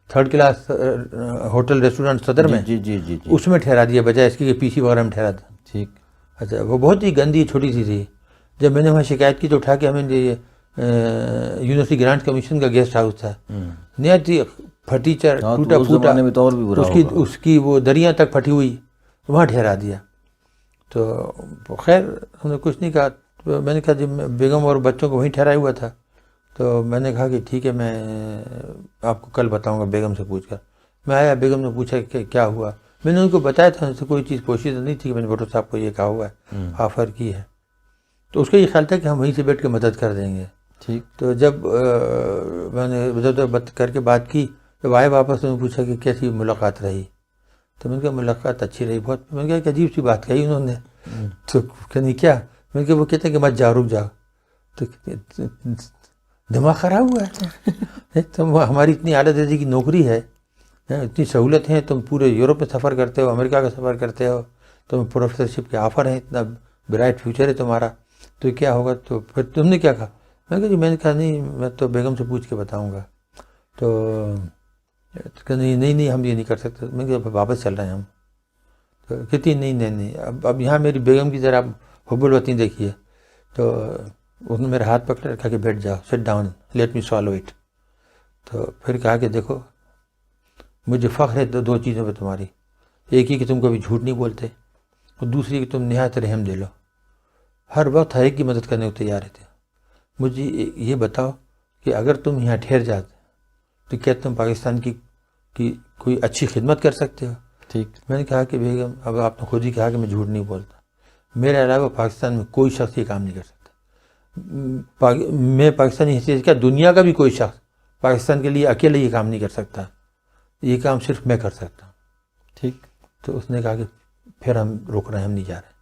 3rd کلاس ہوٹل ریسٹورینٹ صدر میں، جی اس میں ٹھہرا دیا بجائے اس کی کہ PC وغیرہ میں ٹھہرا تھا. ٹھیک. اچھا وہ بہت ہی گندی چھوٹی سی تھی. جب میں نے وہاں شکایت کی تو اٹھا کے ہمیں یونیورسٹی گرانٹ کمیشن کا گیسٹ ہاؤس تھا، نہایت ہی پھٹیچر ٹوٹا پھوٹا، اس کی وہ دریاں تک پھٹی ہوئی، وہاں ٹھہرا دیا. تو خیر ہم نے کچھ نہیں کہا. میں نے کہا جب بیگم اور بچوں کو وہیں ٹھہرایا ہوا تھا. تو میں نے کہا کہ ٹھیک ہے میں آپ کو کل بتاؤں گا بیگم سے پوچھ کر. میں آیا، بیگم نے پوچھا کہ کیا ہوا. میں نے ان کو بتایا تھا، ان سے کوئی چیز پوشیدہ نہیں تھی کہ میں نے بھٹو صاحب کو یہ کہا ہوا ہے، آفر کی ہے. تو اس کا یہ خیال تھا کہ ہم وہیں سے بیٹھ کے مدد کر دیں گے. ٹھیک. تو جب میں نے ادھر ادھر کر کے بات کی جب آئے واپس تو میں پوچھا کہ کیسی ملاقات رہی، تو میں نے کہا ملاقات اچھی رہی بہت. میں نے کہا کہ عجیب سی بات کہی انہوں نے. تو کہنی کیا؟ میں نے کہا وہ کہتے ہیں کہ مت جاؤ، رک جاؤ. تو دماغ خراب ہوا ہے. تم ہماری اتنی اعلیٰ درجے کی نوکری ہے، اتنی سہولت ہیں، تم پورے یورپ میں سفر کرتے ہو، امریکہ کا سفر کرتے ہو، تم پروفیسرشپ کے آفر ہیں، اتنا برائٹ فیوچر ہے تمہارا، تو کیا ہوگا؟ تو پھر تم نے کیا کہا؟ میں کہا جی میں نے کہا نہیں، میں تو بیگم سے پوچھ کے بتاؤں گا. تو نہیں ہم یہ نہیں کر سکتے. میں کہ واپس چل رہے ہیں ہم. تو کہتی نہیں اب یہاں میری بیگم کی ذرا حب الوطنی دیکھیے. تو اس نے میرا ہاتھ پکڑ رکھا کہ بیٹھ جاؤ، sit down, let me solve it. تو پھر کہا کہ دیکھو مجھے فخر ہے دو چیزوں پہ تمہاری. ایک ہی کہ تم کبھی جھوٹ نہیں بولتے، اور دوسری کہ تم نہایت رحم دل ہو، ہر وقت ہر ایک کی مدد کرنے کو تیار رہتے ہو. مجھے یہ بتاؤ کہ اگر تم یہاں ٹھہر جاتے تو کیا تم پاکستان کی کوئی اچھی خدمت کر سکتے ہو؟ ٹھیک. میں نے کہا کہ بیگم اب آپ نے خود ہی کہا کہ میں جھوٹ نہیں بولتا، میرے علاوہ پاکستان میں کوئی شخص یہ کام نہیں کر سکتا. میں پاکستانی حیثیت کیا دنیا کا بھی کوئی شخص پاکستان کے لیے اکیلے یہ کام نہیں کر سکتا، یہ کام صرف میں کر سکتا ہوں. ٹھیک. تو اس نے کہا کہ پھر ہم رک رہے ہیں، ہم نہیں جا رہے.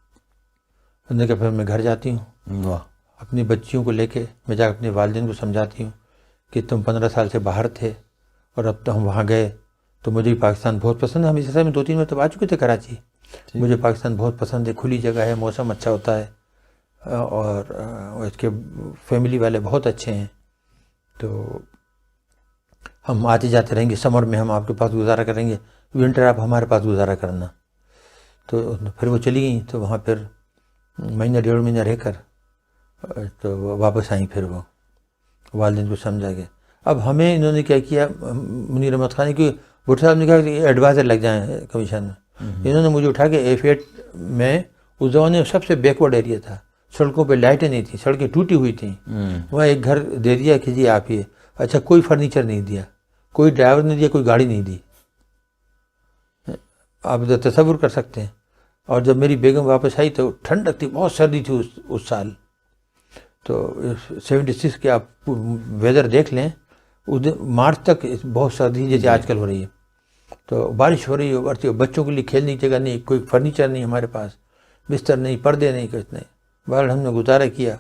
اس نے کہا پھر میں گھر جاتی ہوں، واہ. اپنی بچیوں کو لے کے میں جا کے اپنے والدین کو سمجھاتی ہوں کہ تم 15 سال سے باہر تھے اور اب تو ہم وہاں گئے تو مجھے پاکستان بہت پسند ہے. ہم اس میں 2-3 مرتبہ آ چکے تھے کراچی. مجھے پاکستان بہت پسند ہے، کھلی جگہ ہے، موسم اچھا ہوتا ہے، اور اس کے فیملی والے بہت اچھے ہیں. تو ہم آتے جاتے رہیں گے، سمر میں ہم آپ کے پاس گزارا کریں گے، ونٹر آپ ہمارے پاس گزارا کرنا. تو پھر وہ چلی گئیں. تو وہاں پھر مہینہ 1.5 مہینہ رہ کر تو واپس آئیں. پھر وہ والدین کو سمجھا گیا. اب ہمیں انہوں نے کیا کیا، منیر احمد خان کی بھٹو صاحب نے کہا کہ ایڈوائزر لگ جائیں کمیشن میں. انہوں نے مجھے اٹھا کے F8 میں، اس زمانے میں سب سے بیکورڈ ایریا تھا، سڑکوں پہ لائٹیں نہیں تھیں، سڑکیں ٹوٹی ہوئی تھیں، وہاں ایک گھر دے دیا کہ جی آپ یہ. اچھا کوئی فرنیچر نہیں دیا، کوئی ڈرائیور نہیں دیا، کوئی گاڑی نہیں دی. آپ تصور کر سکتے ہیں. اور جب میری بیگم واپس آئی تو ٹھنڈک تھی، بہت سردی تھی اس سال. تو 76 کے آپ ویدر دیکھ لیں، اس دن مارچ تک بہت سردی جیسے آج کل ہو رہی ہے. تو بارش ہو رہی ہے، بچوں کے لیے کھیلنے کی جگہ نہیں، کوئی فرنیچر نہیں ہمارے پاس، بستر نہیں، پردے نہیں، کچھ نہیں. بہرحال ہم نے گزارا کیا،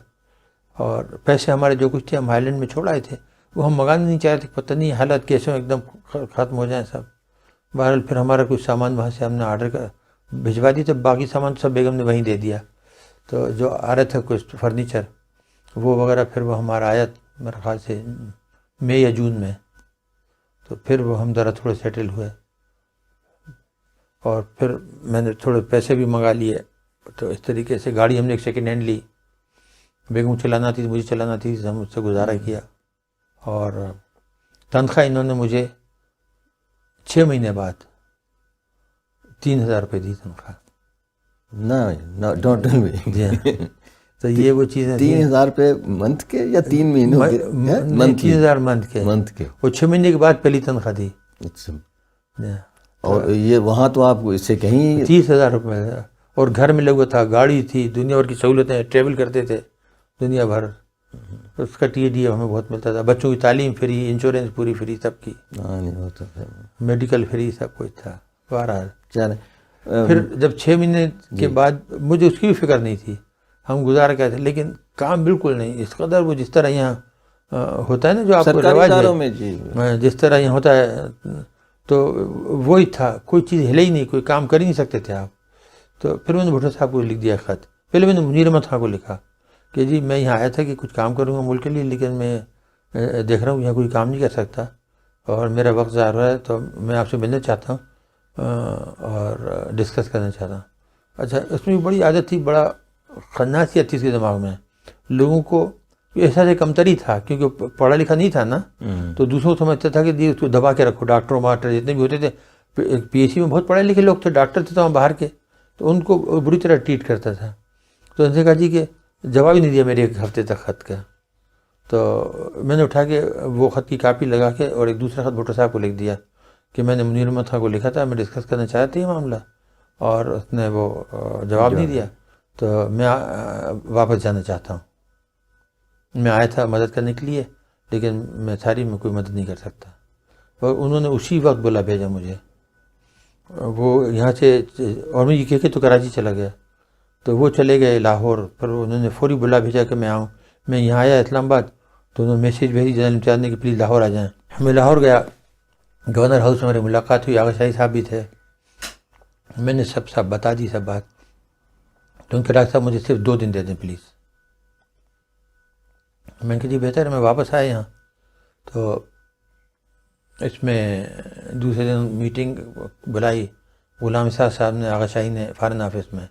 اور پیسے ہمارے جو کچھ تھے ہم ہائیلینڈ میں چھوڑ آئے تھے، وہ ہم منگانے نہیں چاہ رہے تھے. پتہ نہیں حالات کیسے ایک دم ختم ہو جائیں سب. بہرحال پھر ہمارا کچھ سامان وہاں سے ہم نے آرڈر کر بھجوا دی. تو باقی سامان سب بیگم نے وہیں دے دیا. تو جو آ رہا تھا کچھ فرنیچر وہ وغیرہ، پھر وہ ہمارا آیا میرے خیال سے مئی یا جون میں. تو پھر وہ ہم ذرا تھوڑے سیٹل ہوئے، اور پھر میں نے تھوڑے پیسے بھی منگا لیے. تو اس طریقے سے گاڑی ہم نے ایک سیکنڈ ہینڈ لی. بیگم چلانا تھی، مجھے چلانا تھی، ہم اس سے گزارا کیا. اور تنخواہ انہوں نے مجھے 6 مہینے بعد 3000 روپے دی تنخواہ. نہ ڈونٹ ٹیل می. جی ہاں. تو یہ وہ چیزیں 3000 روپے منتھ کے یا 3 مہینوں کے؟ 3000 منتھ کے. وہ 6 مہینے کے بعد پہلی تنخواہ دی. اور یہ وہاں تو آپ اس سے کہیں 30,000 روپے. اور گھر میں لگا تھا، گاڑی تھی، دنیا بھر کی سہولتیں، ٹریول کرتے تھے دنیا بھر. اس کا TDF ہمیں بہت ملتا تھا. بچوں کی تعلیم فری، انشورنس پوری فری سب کی، میڈیکل فری، سب کچھ تھا. بہرحال چلیں. پھر جب 6 مہینے کے بعد مجھے اس کی بھی فکر نہیں تھی، ہم گزارا کیا تھے، لیکن کام بالکل نہیں اس قدر. وہ جس طرح یہاں ہوتا ہے نا، جو آپ کو رواج ہے، جس طرح یہاں ہوتا ہے، تو وہی تھا. کوئی چیز ہلے ہی نہیں، کوئی کام کر ہی نہیں سکتے تھے آپ. تو پھر میں نے بھٹو صاحب کو لکھ دیا خط. پہلے میں نے منیر احمد خان کو لکھا کہ جی میں یہاں آیا تھا کہ کچھ کام کروں گا ملک کے لیے، لیکن میں دیکھ رہا ہوں یہاں کوئی کام نہیں کر سکتا، اور میرا وقت ضائع ہو رہا ہے. تو میں آپ سے ملنا چاہتا ہوں اور ڈسکس کرنا چاہتا ہوں. اچھا اس میں بڑی عادت تھی، بڑا خناسیت تھی اس کے دماغ میں. لوگوں کو احساس کمتری تھا، کیونکہ پڑھا لکھا نہیں تھا نا، تو دوسروں کو سمجھتا تھا کہ اس کو دبا کے رکھو. ڈاکٹر ماسٹر جتنے بھی ہوتے تھے، PhD میں بہت پڑھے لکھے لوگ تھے، ڈاکٹر تھے تو وہاں باہر کے، تو ان کو بری طرح ٹریٹ کرتا تھا. تو ان سے کہا جی کہ جواب ہی نہیں دیا میرے 1 ہفتے تک خط کا. تو میں نے اٹھا کے وہ خط کی کاپی لگا کے اور ایک دوسرا خط بھٹو صاحب کو لکھ دیا کہ میں نے منیر احمد خان کو لکھا تھا، میں ڈسکس کرنا چاہتا تھا یہ معاملہ، اور اس نے وہ جواب نہیں دیا. تو میں واپس جانا چاہتا ہوں. میں آیا تھا مدد کرنے کے لیے، لیکن میں کوئی مدد نہیں کر سکتا. اور انہوں نے اسی وقت بلا بھیجا مجھے. وہ یہاں سے، اور میں یہ کہہ کے تو کراچی چلا گیا، تو وہ چلے گئے لاہور، پھر انہوں نے فوری بلا بھیجا کہ میں آؤں. میں یہاں آیا اسلام آباد تو انہوں نے میسیج بھیجی جنرل امتیاز نے کہ پلیز لاہور آ جائیں. میں لاہور گیا، گورنر ہاؤس میں ہماری ملاقات ہوئی، آغا شاہی صاحب بھی تھے. میں نے سب بتا دی سب بات. تو ان کے ڈاکٹر صاحب مجھے صرف 2 دن دے دیں پلیز. میں نے کہا جی بہتر ہے، میں واپس آیا یہاں. تو اس میں دوسرے دن میٹنگ بلائی غلام اسحاق صاحب نے، آغا شاہی نے، فارن آفس میں.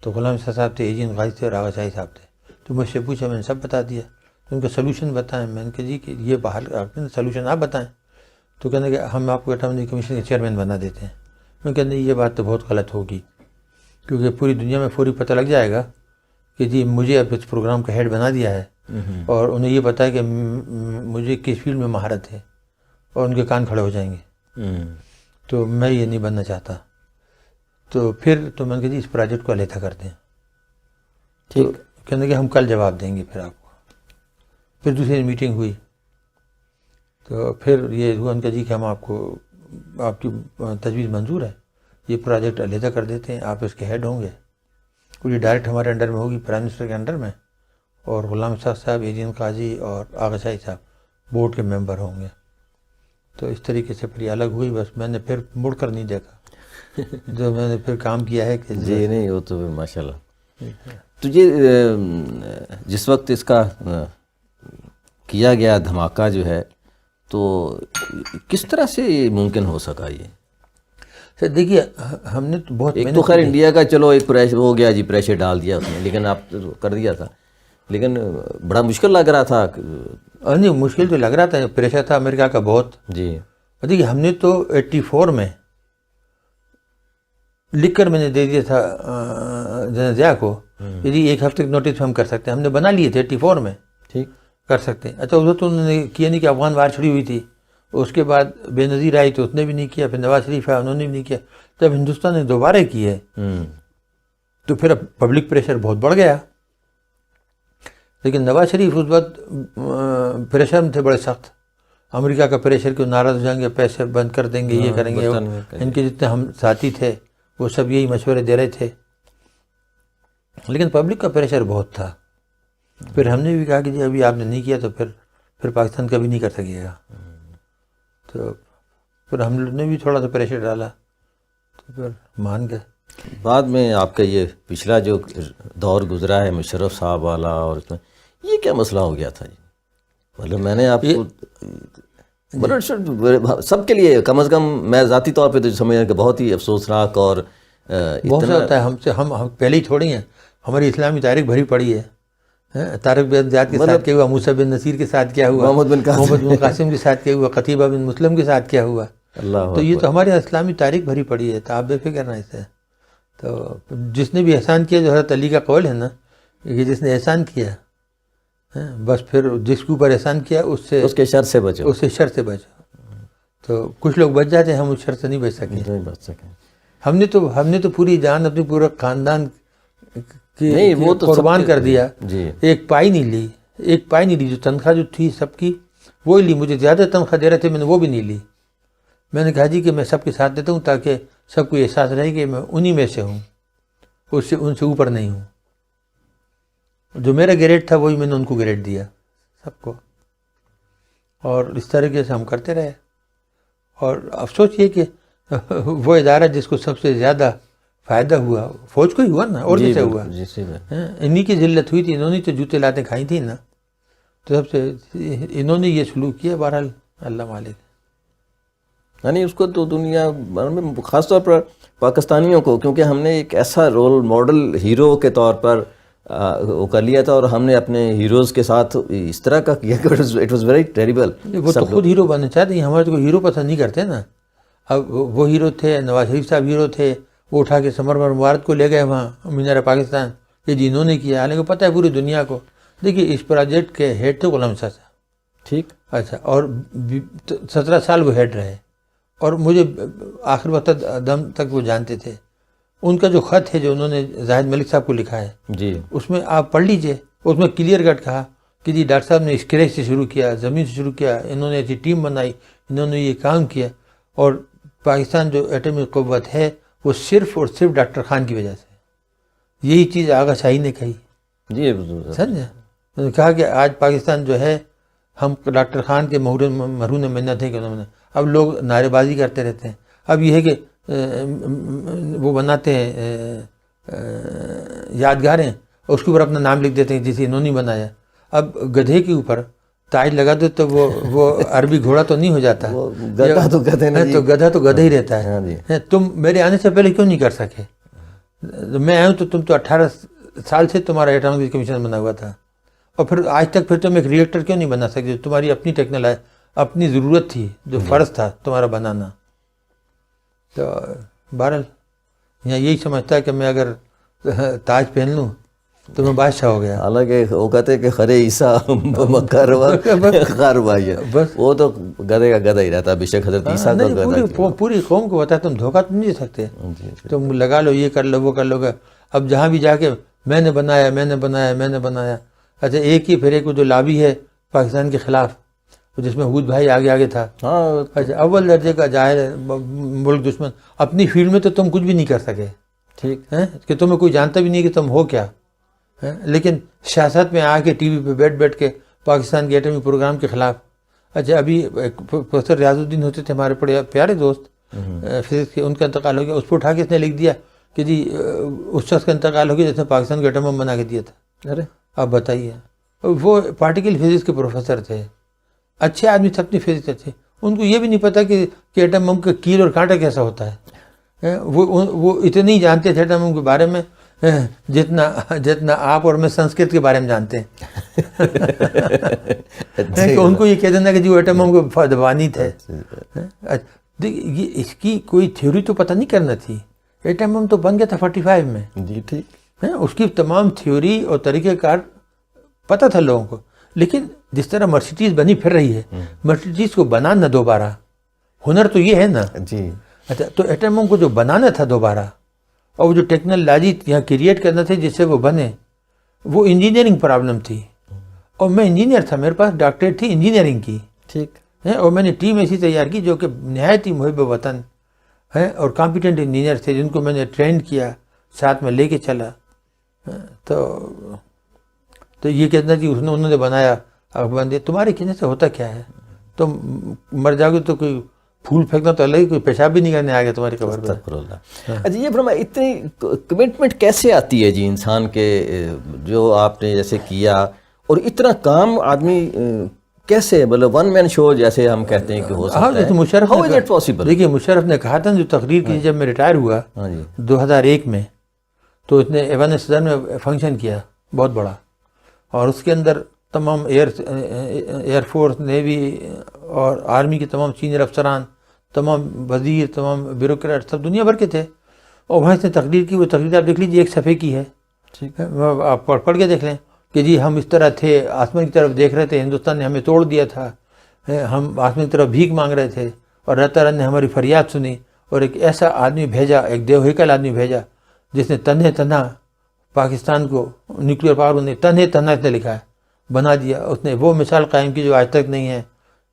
تو غلام اسحاق صاحب تھے، ایجنٹ غازی تھے، اور آغا شاہی صاحب تھے. تو مجھ سے پوچھا، میں نے سب بتا دیا. تو ان کا سلوشن بتائیں. میں نے کہا جی کہ یہ بحال سلوشن آپ بتائیں. تو کہنے کہ ہم آپ کو اٹارمی کمیشن کے چیئرمین بنا دیتے ہیں. میں کہا نہیں، یہ بات تو بہت غلط ہوگی، کیونکہ پوری دنیا میں فوری پتہ لگ جائے گا کہ جی مجھے اب اس پروگرام کا ہیڈ بنا دیا ہے، اور انہیں یہ پتہ ہے کہ مجھے کس فیلڈ میں مہارت ہے، اور ان کے کان کھڑے ہو جائیں گے. تو میں یہ نہیں بننا چاہتا. تو پھر تو میں نے کہا جی اس پروجیکٹ کو علیحدہ کرتے ہیں. ٹھیک. کہنے کہ ہم کل جواب دیں گے پھر آپ کو. پھر دوسری میٹنگ ہوئی، تو پھر یہ ہوا ان کا جی کہ ہم آپ کی تجویز منظور ہے، یہ پروجیکٹ علیحدہ کر دیتے ہیں، آپ اس کے ہیڈ ہوں گے. یہ ڈائریکٹ ہمارے انڈر میں ہوگی، پرائم منسٹر کے انڈر میں، اور غلام اسحاق صاحب، ایجنٹ قاضی اور آغا شاہی صاحب بورڈ کے ممبر ہوں گے. تو اس طریقے سے پھر یہ الگ ہوئی. بس میں نے پھر مڑ کر نہیں دیکھا. جو میں نے پھر کام کیا ہے کہ جی نہیں، وہ تو ماشاء اللہ. تو یہ جس وقت اس کا کیا گیا دھماکہ جو ہے، تو کس طرح سے ممکن ہو سکا یہ؟ سر دیکھیے، ہم نے تو بہت، ایک تو خیر انڈیا کا چلو ایک پریشر ہو گیا جی، پریشر ڈال دیا اس نے، لیکن آپ کر دیا تھا، لیکن بڑا مشکل لگ رہا تھا. نہیں مشکل تو لگ رہا تھا، پریشر تھا امریکہ کا بہت. جی دیکھیے ہم نے تو 84 میں لکھ کر میں نے دے دیا تھا جنرل ضیاء کو، یعنی 1 ہفتے کے نوٹس ہم کر سکتے ہیں. ہم نے بنا لیے تھے 84 میں، ٹھیک کر سکتے ہیں. اچھا ادھر تو انہوں نے کیا نہیں کہ افغان وار چھڑی ہوئی تھی. اس کے بعد بے نظیر آئی تو اس نے بھی نہیں کیا. پھر نواز شریف آیا، انہوں نے بھی نہیں کیا. جب ہندوستان نے دوبارہ کی ہے تو پھر اب پبلک پریشر بہت بڑھ گیا. لیکن نواز شریف اس وقت پریشر میں تھے بڑے سخت. امریکہ کا پریشر کیوں ناراض ہو جائیں گے، پیسے بند کر دیں گے، یہ کریں گے. ان کے جتنے ہم ساتھی تھے وہ سب یہی مشورے دے رہے تھے. لیکن پبلک کا پریشر بہت تھا. پھر ہم نے بھی کہا کہ جی ابھی آپ نے نہیں کیا تو پھر پاکستان کبھی نہیں کر سکے گا. تو پھر ہم لوگ نے بھی تھوڑا سا پریشر ڈالا تو پھر مان گئے. بعد میں آپ کا یہ پچھلا جو دور گزرا ہے مشرف صاحب والا، اور اس میں یہ کیا مسئلہ ہو گیا تھا جی؟ مطلب میں نے آپ کو سب کے لیے، کم از کم میں ذاتی طور پہ تو سمجھا کہ بہت ہی افسوسناک اور بہت سا ہوتا ہے. ہم سے ہم پہلے ہی تھوڑی ہیں، ہماری اسلامی تاریخ بھری پڑی ہے. طارق بن زیاد کے ساتھ کیا ہوا، موسیٰ بن نصیر کے ساتھ کیا ہوا، محمد بن قاسم کے ساتھ کیا ہوا، قتیبہ بن مسلم کے ساتھ کیا ہوا. تو یہ تو ہماری اسلامی تاریخ بھری پڑی ہے. تو آپ بے فکر نہ اسے. تو جس نے بھی احسان کیا، جو حضرت علی کا قول ہے نا کہ جس نے احسان کیا بس پھر جس کے اوپر احسان کیا اس کے شر سے بچو، اس سے شر سے بچو. تو کچھ لوگ بچ جاتے ہیں، ہم اس شر سے نہیں بچ سکے. ہم نے تو پوری جان اپنی پورے خاندان کی قربان کر دیا. ایک پائی نہیں لی. جو تنخواہ جو تھی سب کی وہی لی. مجھے زیادہ تنخواہ دے رہے تھے، میں نے وہ بھی نہیں لی. میں نے کہا جی کہ میں سب کے ساتھ دیتا ہوں تاکہ سب کو احساس رہے کہ میں انہی میں سے ہوں، ان سے اوپر نہیں ہوں. جو میرا گریڈ تھا وہی میں نے ان کو گریڈ دیا سب کو. اور اس طریقے سے ہم کرتے رہے. اور افسوس یہ کہ وہ ادارہ جس کو سب سے زیادہ فائدہ ہوا فوج کو ہی ہوا نا، اور کسے ہوا؟ انہی کی ذلت ہوئی تھی. انہوں نے تو جوتے لاتیں کھائی تھی نا. تو سب سے انہوں نے یہ سلوک کیا. بہرحال اللہ مالک. یعنی اس کو تو دنیا میں خاص طور پر پاکستانیوں کو، کیونکہ ہم نے ایک ایسا رول ماڈل ہیرو کے طور پر وہ کر لیا تھا، اور ہم نے اپنے ہیروز کے ساتھ اس طرح کا کیا کہ اٹ واز ویری ٹیریبل. وہ تو خود ہیرو بننا چاہتے ہیں، ہمارے تو ہیرو پسند نہیں کرتے نا. اب وہ ہیرو تھے، نواز شریف صاحب ہیرو تھے، وہ اٹھا کے سمر مبارک کو لے گئے وہاں مینار پاکستان کہ جی انہوں نے کیا. حالانکہ پتہ ہے پوری دنیا کو. دیکھیے اس پروجیکٹ کے ہیڈ تھے غلام صاحب. ٹھیک. اچھا. اور 17 سال وہ ہیڈ رہے، اور مجھے آخر وقت دم تک وہ جانتے تھے. ان کا جو خط ہے جو انہوں نے زاہد ملک صاحب کو لکھا ہے جی، اس میں آپ پڑھ لیجئے. اس میں کلیئر کٹ کہا کہ جی ڈاکٹر صاحب نے اسکریچ سے شروع کیا، زمین سے شروع کیا، انہوں نے ایسی ٹیم بنائی، انہوں نے یہ کام کیا. اور پاکستان جو ایٹمی قوت ہے وہ صرف اور صرف ڈاکٹر خان کی وجہ سے. یہی چیز آغا شاہی نے کہی. جی سمجھے؟ انہوں نے کہا کہ آج پاکستان جو ہے ہم ڈاکٹر خان کے مرہون منت ہے کہ انہوں نے. اب لوگ نعرے بازی کرتے رہتے ہیں. اب یہ ہے کہ وہ بناتے ہیں یادگاریں اور اس کے اوپر اپنا نام لکھ دیتے ہیں جسے انہوں نے بنایا. اب گدھے کے اوپر تاج لگا دو تو وہ عربی گھوڑا تو نہیں ہو جاتا. گدھا تو گدھے تو گدھا تو گدھا ہی رہتا ہے. تم میرے آنے سے پہلے کیوں نہیں کر سکے؟ میں آیا ہوں تو تم تو 18 سال سے تمہارا ایٹمی کمیشن بنا ہوا تھا اور پھر آج تک پھر تم ایک ری ایکٹر کیوں نہیں بنا سکتے؟ تمہاری اپنی ٹیکنالوجی اپنی ضرورت تھی جو فرض تھا تمہارا بنانا. تو بہرحال یہاں یہی سمجھتا ہے کہ میں اگر تاج پہن لوں تو میں بادشاہ ہو گیا. حالانکہ وہ کہتے ہیں کہ خرے عیسیٰ خار بھائی ہے، وہ تو گدھے کا گدھا ہی رہتا ہے. بے شک حضرت عیسیٰ کا گدھا. پوری قوم کو بتا تم دھوکہ تو نہیں دے سکتے. تم لگا لو یہ کر لو وہ کر لو گا. اب جہاں بھی جا کے میں نے بنایا میں نے بنایا میں نے بنایا. اچھا ایک ہی پھر ایک جو لابی ہے پاکستان کے خلاف جس میں حود بھائی آگے آگے تھا. اچھا اول درجے کا ظاہر ہے ملک دشمن. اپنی فیلڈ میں تو تم کچھ بھی نہیں کر سکے. ٹھیک ہے کہ تمہیں کوئی جانتا بھی نہیں کہ تم ہو کیا. لیکن سیاست میں آ کے ٹی وی پہ بیٹھ کے پاکستان کے ایٹمی پروگرام کے خلاف. اچھا ابھی پروفیسر ریاض الدین ہوتے تھے ہمارے بڑے پیارے دوست فزکس کے، ان کا انتقال ہو گیا. اس پہ اٹھا کے اس نے لکھ دیا کہ جی اس شخص کا انتقال ہو گیا جس نے پاکستان کو ایٹم بم بنا کے دیا تھا. ارے آپ بتائیے. وہ پارٹیکل فزکس کے پروفیسر تھے، اچھے آدمی تھے، اپنی فزکس تھے. ان کو یہ بھی نہیں پتا کہ ایٹم بم کا کیل اور کانٹا کیسا ہوتا ہے. وہ اتنے ہی جانتے تھے ایٹم بم کے بارے میں جتنا آپ اور میں سنسکرت کے بارے میں جانتے ہیں. کہ ان کو یہ کہہ دینا کہ جی وہ ایٹم بم کو دبانی تھے. یہ اس کی کوئی تھیوری تو پتہ نہیں کرنا تھی. ایٹم بم تو بن گیا تھا 45 میں. جی ٹھیک. اس کی تمام تھیوری اور طریقہ کار پتہ تھا لوگوں کو. لیکن جس طرح مرسیڈیز بنی پھر رہی ہے، مرسیڈیز کو بنانا دوبارہ ہنر تو یہ ہے نا. جی اچھا تو ایٹم بم کو جو بنانا تھا دوبارہ اور وہ جو ٹیکنالوجی یہاں کریٹ کرنا تھا جس سے وہ بنے، وہ انجینئرنگ پرابلم تھی. اور میں انجینئر تھا، میرے پاس ڈاکٹریٹ تھی انجینئرنگ کی. ٹھیک ہے. اور میں نے ٹیم ایسی تیار کی جو کہ نہایت ہی محب وطن ہے اور کمپیٹنٹ انجینئر تھے جن کو میں نے ٹرین کیا، ساتھ میں لے کے چلا. تو یہ کہنا جی انہوں نے بنایا. تمہارے کہنے سے ہوتا کیا ہے؟ تم مر جاؤ گے تو کوئی پھول پھینکنا تو الگ ہی، کوئی پیشاب بھی نہیں کرنے آ گیا تمہاری قبر پر. اچھا یہ فرمائیں اتنی کمٹمنٹ کیسے آتی ہے جی انسان کے، جو آپ نے جیسے کیا اور اتنا کام آدمی کیسے، مطلب ون مین شو جیسے ہم کہتے ہیں کہ ہو سکتا ہے؟ Musharraf how is it possible? دیکھیے مشرف نے کہا تھا جو تقریر کی جب میں ریٹائر ہوا 2001 میں، تو اس نے ایوان صدر میں فنکشن کیا بہت بڑا، اور اس کے اندر تمام ایئر فورس، نیوی اور آرمی کے تمام سینئر افسران، تمام وزیر، تمام بیوروکریٹ سب دنیا بھر کے تھے. اور وہاں اس نے تقریر کی. وہ تقریر آپ دیکھ لیجیے، ایک صفحے کی ہے. ٹھیک ہے، آپ پڑھ کے دیکھ لیں کہ جی ہم اس طرح تھے، آسمان کی طرف دیکھ رہے تھے، ہندوستان نے ہمیں توڑ دیا تھا، ہم آسمان کی طرف بھیک مانگ رہے تھے اور اللہ تعالیٰ نے ہماری فریاد سنی اور ایک ایسا آدمی بھیجا، ایک دیو ہیکل آدمی بھیجا جس نے تنہا پاکستان کو نیوکلیر پاور نے تنہا اس نے لکھا ہے، بنا دیا. اس نے وہ مثال قائم کی جو آج تک نہیں ہے.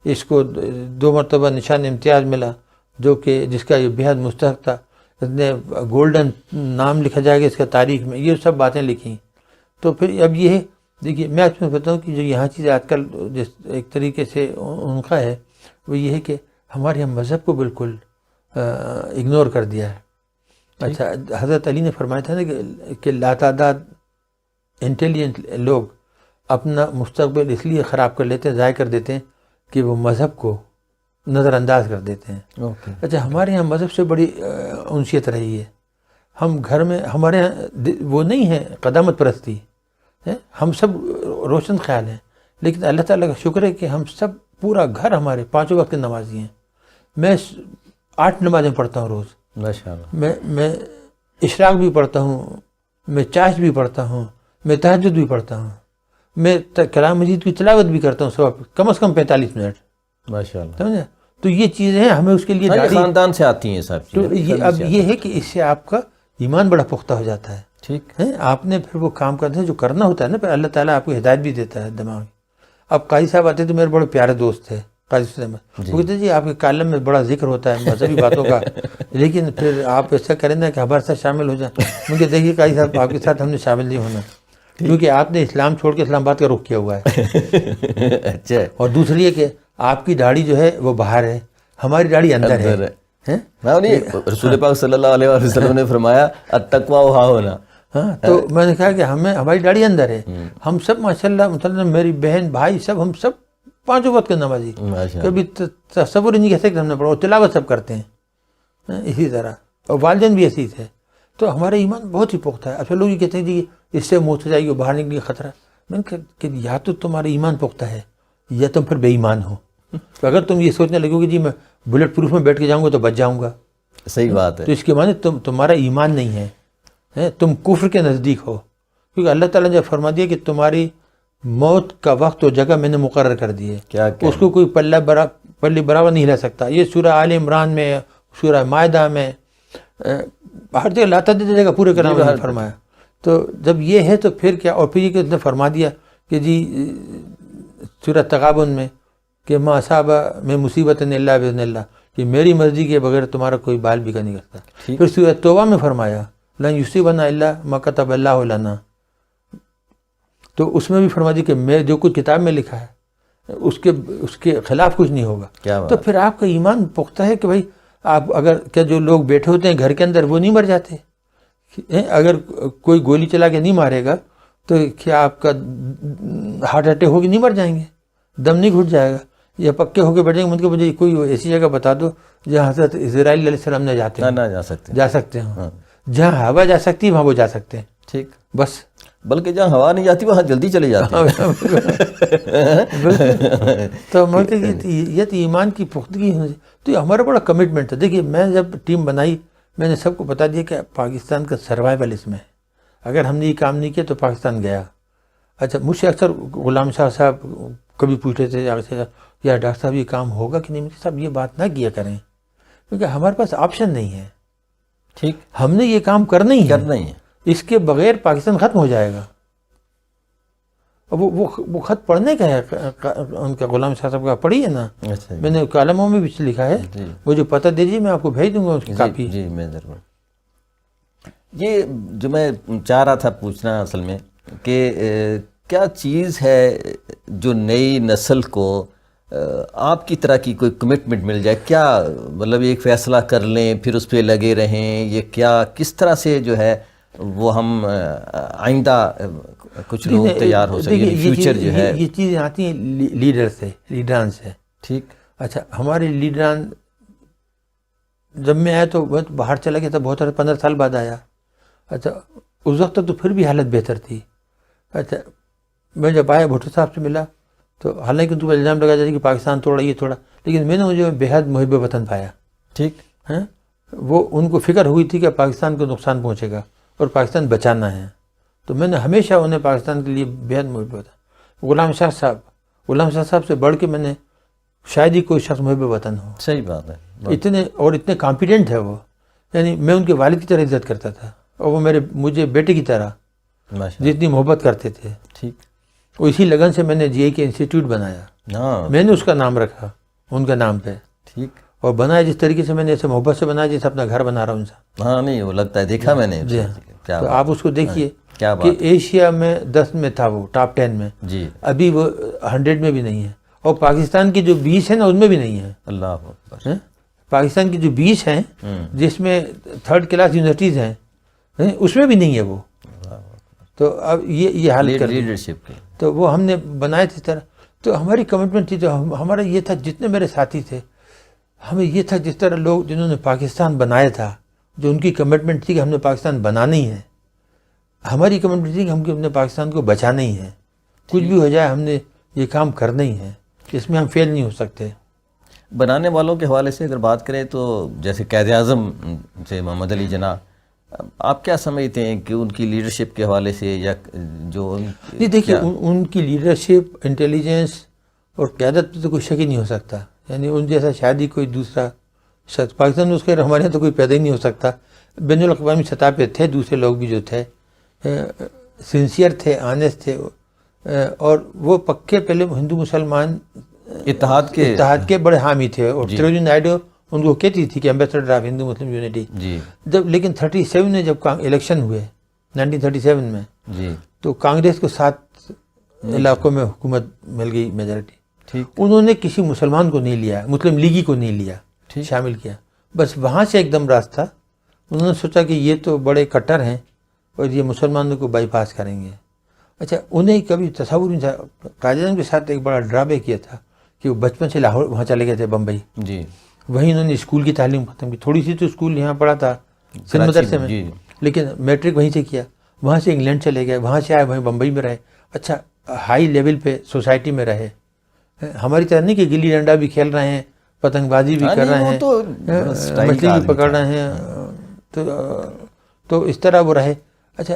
اس کو 2 مرتبہ نشان امتیاز ملا جو کہ جس کا یہ بےحد مستحق تھا. اس نے گولڈن نام لکھا جائے گا اس کا تاریخ میں. یہ سب باتیں لکھی. تو پھر اب یہ ہے، دیکھیے میں آپ کو بتاؤں کہ جو یہاں چیز آج کل جس ایک طریقے سے ان کا ہے وہ یہ ہے کہ ہمارے یہاں مذہب کو بالکل اگنور کر دیا ہے. اچھا حضرت علی نے فرمایا تھا نا کہ لاتعداد انٹیلیجنٹ لوگ اپنا مستقبل اس لیے خراب کر لیتے ہیں، ضائع کر دیتے ہیں کہ وہ مذہب کو نظر انداز کر دیتے ہیں. اچھا ہمارے یہاں مذہب سے بڑی انسیت رہی ہے. ہم گھر میں ہمارے یہاں وہ نہیں ہے قدامت پرستی، ہم سب روشن خیال ہیں. لیکن اللہ تعالیٰ کا شکر ہے کہ ہم سب پورا گھر ہمارے 5 وقت کے نمازی ہیں. میں 8 نمازیں پڑھتا ہوں روز. میں اشراق بھی پڑھتا ہوں، میں چاشت بھی پڑھتا ہوں، میں تہجد بھی پڑھتا ہوں، میں کلام مجید کی تلاوت بھی کرتا ہوں صبح کم از کم 45 منٹ. ماشاءاللہ. سمجھا؟ تو یہ چیزیں ہیں ہمیں اس کے لیے خاندان سے آتی ہیں سب چیزیں. تو اب یہ ہے کہ اس سے آپ کا ایمان بڑا پختہ ہو جاتا ہے. ٹھیک ہے، آپ نے پھر وہ کام کرتے ہیں جو کرنا ہوتا ہے نا. پھر اللہ تعالیٰ آپ کو ہدایت بھی دیتا ہے دماغ. اب قاضی صاحب آتے تو میرے بڑے پیارے دوست تھے، قاضی حسین احمد، وہ کہتے جی آپ کے کالم میں بڑا ذکر ہوتا ہے مذہبی باتوں کا، لیکن پھر آپ ایسا کریں نا کہ ہمارے ساتھ شامل ہو جائیں. ان کے دیکھیے قاضی صاحب آپ کے ساتھ ہم نے شامل نہیں ہونا، کیونکہ آپ نے اسلام چھوڑ کے اسلام آباد کا رخ کیا ہوا ہے. اچھا. اور دوسری یہ کہ آپ کی داڑھی جو ہے وہ باہر ہے، ہماری داڑھی اندر ہے. رسول پاک صلی اللہ علیہ وسلم نے فرمایا التقویٰ ہاں ہونا. ہاں تو میں نے کہا کہ ہماری داڑھی اندر ہے. ہم سب ماشاءاللہ مطلب میری بہن بھائی سب ہم سب 5 وقت کے نمازی، کبھی تصور ہی نہیں کہہ سکتے ہم نے پڑھا، تلاوت سب کرتے ہیں اسی طرح، اور والدین بھی ایسے ہی تھے. تو ہمارا ایمان بہت ہی پختہ ہے. اب لوگ یہ کہتے ہیں جی اس سے موت ہو جائے گی، باہر نکلنے کا خطرہ. میں نے کہا کہ یا تو تمہارا ایمان پختہ ہے یا تم پھر بے ایمان ہو. تو اگر تم یہ سوچنے لگو کہ جی میں بلٹ پروف میں بیٹھ کے جاؤں گا تو بچ جاؤں گا، صحیح بات ہے، تو اس کے معنی تمہارا ایمان نہیں ہے، تم کفر کے نزدیک ہو. کیونکہ اللہ تعالیٰ نے فرما دیا کہ تمہاری موت کا وقت اور جگہ میں نے مقرر کر دی ہے، اس کو کوئی پلے برابر نہیں ہلا سکتا. یہ سورہ آل عمران میں، سورہ مائدہ میں، ہر جگہ لاتا دی جگہ پورے کرام نے فرمایا. تو جب یہ ہے تو پھر کیا. اور پھر یہ کہ اس نے فرما دیا کہ جی سورہ تغابن میں کہ ما اصاب میں مصیبت الا باذن اللہ، کہ میری مرضی کے بغیر تمہارا کوئی بال بھی نہیں کرتا. پھر سورہ توبہ میں فرمایا لن یصیبنا الا ما کتب اللہ لنا، تو اس میں بھی فرما دی کہ میں جو کچھ کتاب میں لکھا ہے اس کے خلاف کچھ نہیں ہوگا. تو پھر آپ کا ایمان پختہ ہے کہ بھائی آپ اگر کیا جو لوگ بیٹھے ہوتے ہیں گھر کے اندر وہ نہیں مر جاتے؟ اگر کوئی گولی چلا کے نہیں مارے گا تو کیا آپ کا ہارٹ اٹیک ہوگی نہیں مر جائیں گے، دم نہیں گھٹ جائے گا، یا پکے ہو کے بیٹھیں گے؟ مجھے کوئی ایسی جگہ بتا دو جہاں حضرت اسرائیل علیہ السلام نے جا سکتے ہیں. جہاں ہوا جا سکتی ہے وہاں وہ جا سکتے ہیں. ٹھیک، بس. بلکہ جہاں ہوا نہیں جاتی وہاں جلدی چلے جاتے ہیں. تو یہ تو ایمان کی پختگی ہے. تو یہ ہمارا بڑا کمٹمنٹ تھا. دیکھیے میں جب ٹیم بنائی میں نے سب کو بتا دیا کہ پاکستان کا سروائیول اس میں ہے، اگر ہم نے یہ کام نہیں کیا تو پاکستان گیا. اچھا مجھ سے اکثر غلام شاہ صاحب کبھی پوچھتے تھے یا ڈاکٹر صاحب یہ کام ہوگا کہ نہیں؟ صاحب یہ بات نہ کیا کریں کیونکہ ہمارے پاس آپشن نہیں ہے. ٹھیک، ہم نے یہ کام کرنا ہی ہے، اس کے بغیر پاکستان ختم ہو جائے گا. وہ خط پڑھنے کا ہے ان کا، غلام شاہ صاحب کا پڑھی ہے نا. میں نے کالموں میں بھی لکھا ہے، وہ جو پتہ دیجیے میں آپ کو بھیج دوں گا اس کی کاپی. جی میں ضرور. یہ جو میں چاہ رہا تھا پوچھنا اصل میں کہ کیا چیز ہے جو نئی نسل کو آپ کی طرح کی کوئی کمٹمنٹ مل جائے؟ کیا مطلب ایک فیصلہ کر لیں پھر اس پہ لگے رہیں؟ یہ کیا کس طرح سے جو ہے وہ ہم آئندہ کچھ لوگ تیار ہو سکیں، فیوچر جو ہے؟ یہ چیزیں آتی ہیں لیڈران سے. ٹھیک، اچھا ہمارے لیڈران جب میں آیا تو بہت باہر چلا گیا تھا، بہت 15 سال بعد آیا. اچھا اس وقت تو پھر بھی حالت بہتر تھی. اچھا میں جب آیا بھٹو صاحب سے ملا تو حالانکہ تو الزام لگا جاتا کہ پاکستان توڑا یہ توڑا، لیکن میں نے مجھے بےحد محب وطن پایا. ٹھیک ہے، وہ ان کو فکر ہوئی تھی کہ پاکستان کو نقصان پہنچے گا اور پاکستان بچانا ہے، تو میں نے ہمیشہ انہیں پاکستان کے لیے بےحد محب وطن. غلام شاہ صاحب سے بڑھ کے میں نے شاید ہی کوئی شخص محب وطن ہو. صحیح بات ہے. اتنے کانفیڈنٹ ہے وہ، یعنی میں ان کے والد کی طرح عزت کرتا تھا اور وہ مجھے بیٹے کی طرح جتنی محبت کرتے تھے. ٹھیک، وہ اسی لگن سے میں نے جی اے کے انسٹیٹیوٹ بنایا. میں نے اس کا نام رکھا ان کا نام پہ. ٹھیک، اور بنایا جس طریقے سے میں نے ایسے محبت سے بنایا جیسے اپنا گھر بنا رہا ہوں انسان. ہاں نہیں وہ لگتا ہے، دیکھا میں نے. جی تو آپ اس کو دیکھیے کہ ایشیا میں 10 میں تھا، وہ ٹاپ 10 میں. جی ابھی وہ 100 میں بھی نہیں ہے، اور پاکستان کی جو 20 ہیں نا اس میں بھی نہیں ہے. اللہ اکبر. پاکستان کی جو 20 ہیں جس میں 3rd کلاس یونیورسٹیز ہیں اس میں بھی نہیں ہے وہ. تو اب یہ حالت کر لیڈرشپ کی تو وہ ہم نے بنائے تھے طرح. تو ہماری کمٹمنٹ تھی، تو ہمارا یہ تھا، جتنے میرے ساتھی تھے ہمیں یہ تھا جس طرح لوگ جنہوں نے پاکستان بنایا تھا، جو ان کی کمٹمنٹ تھی کہ ہم نے پاکستان بنانا ہی ہے، ہماری کمٹمنٹ تھی کہ ہم اپنے پاکستان کو بچانا ہی ہے. کچھ بھی ہو جائے ہم نے یہ کام کرنا ہی ہے، اس میں ہم فیل نہیں ہو سکتے. بنانے والوں کے حوالے سے اگر بات کریں تو جیسے قائد اعظم سے محمد علی جناح، آپ کیا سمجھتے ہیں کہ ان کی لیڈرشپ کے حوالے سے یا جو نہیں دیکھیے ان کی لیڈرشپ، انٹیلیجنس اور قیادت پہ تو کوئی شک ہی نہیں ہو سکتا. یعنی ان جیسا شاید ہی کوئی دوسرا شخص پاکستان میں اس کے ہمارے یہاں تو کوئی پیدا ہی نہیں ہو سکتا. بین الاقوامی سطح پہ تھے دوسرے لوگ بھی جو تھے، سنسیئر تھے، آنیسٹ تھے، اور وہ پکے پہلے ہندو مسلمان اتحاد کے بڑے حامی تھے، اور سروجنی نائیڈو ان کو کہتی تھی کہ ambassador of Hindu Muslim unity. جی جب لیکن 37 میں جب الیکشن ہوئے 1937 میں، جی تو کانگریس کو 7 علاقوں میں حکومت مل گئی میجورٹی. ٹھیک. انہوں نے کسی مسلمان کو نہیں لیا، مسلم لیگی کو نہیں لیا، شامل کیا. بس وہاں سے ایک دم راستہ انہوں نے سوچا کہ یہ تو بڑے کٹر ہیں اور یہ مسلمانوں کو بائی پاس کریں گے. اچھا، انہیں کبھی تصور نہیں تھا. قائد اعظم کے ساتھ ایک بڑا ڈرابے کیا تھا کہ وہ بچپن سے لاہور وہاں چلے گئے تھے بمبئی. جی وہیں انہوں نے اسکول کی تعلیم ختم کی. تھوڑی سی تو اسکول یہاں پڑھا تھا سندھ مدرسے میں، لیکن میٹرک وہیں سے کیا. وہاں سے انگلینڈ چلے گئے، وہاں سے آئے وہیں بمبئی میں رہے. اچھا، ہائی لیول پہ سوسائٹی میں رہے. ہماری طرح نہیں کہ گلی ڈنڈا بھی کھیل رہے ہیں، پتنگ بازی بھی کر رہے ہیں، مچھلی بھی پکڑ رہے ہیں، تو اس طرح وہ رہے. اچھا،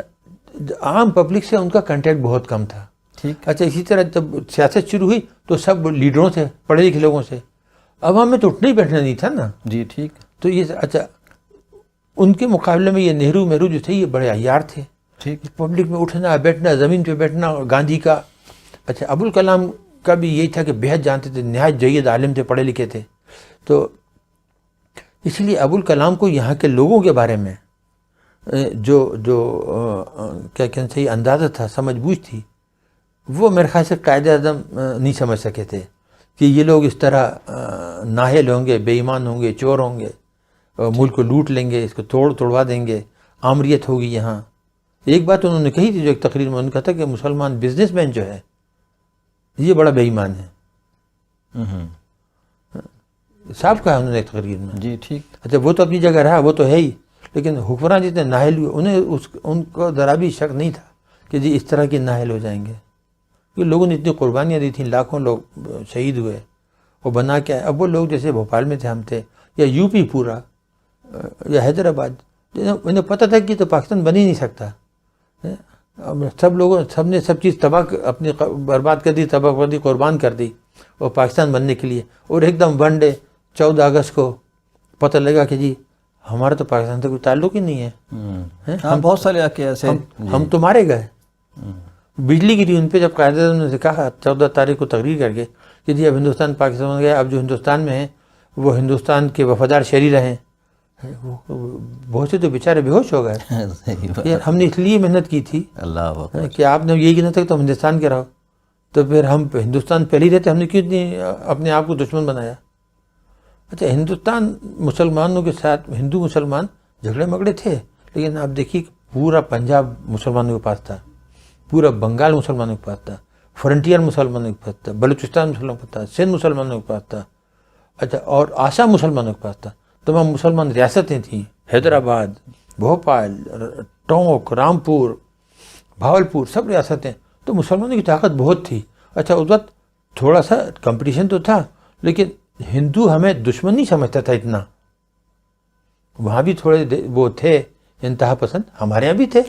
عام پبلک سے ان کا کنٹیکٹ بہت کم تھا. ٹھیک. اچھا، اسی طرح جب سیاست شروع ہوئی تو سب لیڈروں سے، پڑھے لکھے لوگوں سے. عوام میں تو اٹھنا ہی بیٹھنا نہیں تھا نا. جی ٹھیک. تو یہ اچھا، ان کے مقابلے میں یہ نہرو جو تھے یہ بڑے عیار تھے. ٹھیک. پبلک میں اٹھنا بیٹھنا، زمین پہ بیٹھنا. گاندھی کا، اچھا، ابوالکلام کا بھی یہی تھا کہ بےحد جانتے تھے، نہایت جید عالم تھے، پڑھے لکھے تھے. تو اس لیے ابوالکلام کو یہاں کے لوگوں کے بارے میں جو کیا کہنا چاہیے اندازہ تھا، سمجھ بوجھ تھی، وہ میرے خیال سے قائد اعظم نہیں سمجھ سکے تھے کہ یہ لوگ اس طرح نااہل ہوں گے، بے ایمان ہوں گے، چور ہوں گے، ملک کو لوٹ لیں گے، اس کو توڑوا دیں گے، آمریت ہوگی یہاں. ایک بات انہوں نے کہی تھی جو ایک تقریر میں انہوں نے کہا تھا کہ مسلمان بزنس مین جو ہے یہ بڑا بے ایمان ہے. صاحب کہا انہوں نے ایک تقریر میں. جی ٹھیک. اچھا، وہ تو اپنی جگہ رہا، وہ تو ہے ہی، لیکن حکمران جتنے نااہل ہوئے ان کو ذرا بھی شک نہیں تھا کہ جی اس طرح کے نااہل ہو جائیں گے. یہ لوگوں نے اتنی قربانیاں دی تھیں، لاکھوں لوگ شہید ہوئے، وہ بنا کے. اب وہ لوگ جیسے بھوپال میں تھے، ہم تھے، یا یو پی پورا، یا حیدرآباد، انہیں پتہ تھا کہ تو پاکستان بن ہی نہیں سکتا. سب نے سب چیز تباہ اپنی برباد کر دی، تباہ کر دی، قربان کر دی اور پاکستان بننے کے لیے. اور ایک دم ون ڈے 14 اگست کو پتہ لگا کہ جی ہمارا تو پاکستان سے کوئی تعلق ہی نہیں ہے. ہم بہت سارے ایسے ہم تو مارے گئے. بجلی گری ان پہ جب قائد اعظم نے کہا 14 تاریخ کو تقریر کر کے کہ جی اب ہندوستان پاکستان بن گیا، اب جو ہندوستان میں ہیں وہ ہندوستان کے وفادار شہری رہیں. بہت سے تو بیچارے بے ہوش ہو گئے. ہم نے اس لیے محنت کی تھی اللہ کہ آپ نے یہی کہنا تھا کہ تم ہندوستان کے رہو، تو پھر ہم ہندوستان پہلے ہی رہتے، ہم نے کیوں اتنی اپنے آپ کو دشمن بنایا. اچھا، ہندوستان مسلمانوں کے ساتھ ہندو مسلمان جھگڑے مگڑے تھے، لیکن آپ دیکھیے پورا پنجاب مسلمانوں کے پاس تھا، پورا بنگال مسلمانوں کے پاس تھا، فرنٹیئر مسلمانوں کے پاس تھا، بلوچستان مسلمانوں کے پاس تھا، سندھ مسلمانوں کے پاس تھا. اچھا، اور آسام مسلمانوں کے پاس تھا. تمام مسلمان ریاستیں تھیں، حیدرآباد، بھوپال، ٹونک، رامپور، بھاولپور، سب ریاستیں. تو مسلمانوں کی طاقت بہت تھی. اچھا، اس وقت تھوڑا سا کمپٹیشن تو تھا، لیکن ہندو ہمیں دشمن نہیں سمجھتا تھا اتنا. وہاں بھی تھوڑے وہ تھے انتہا پسند، ہمارے یہاں بھی تھے.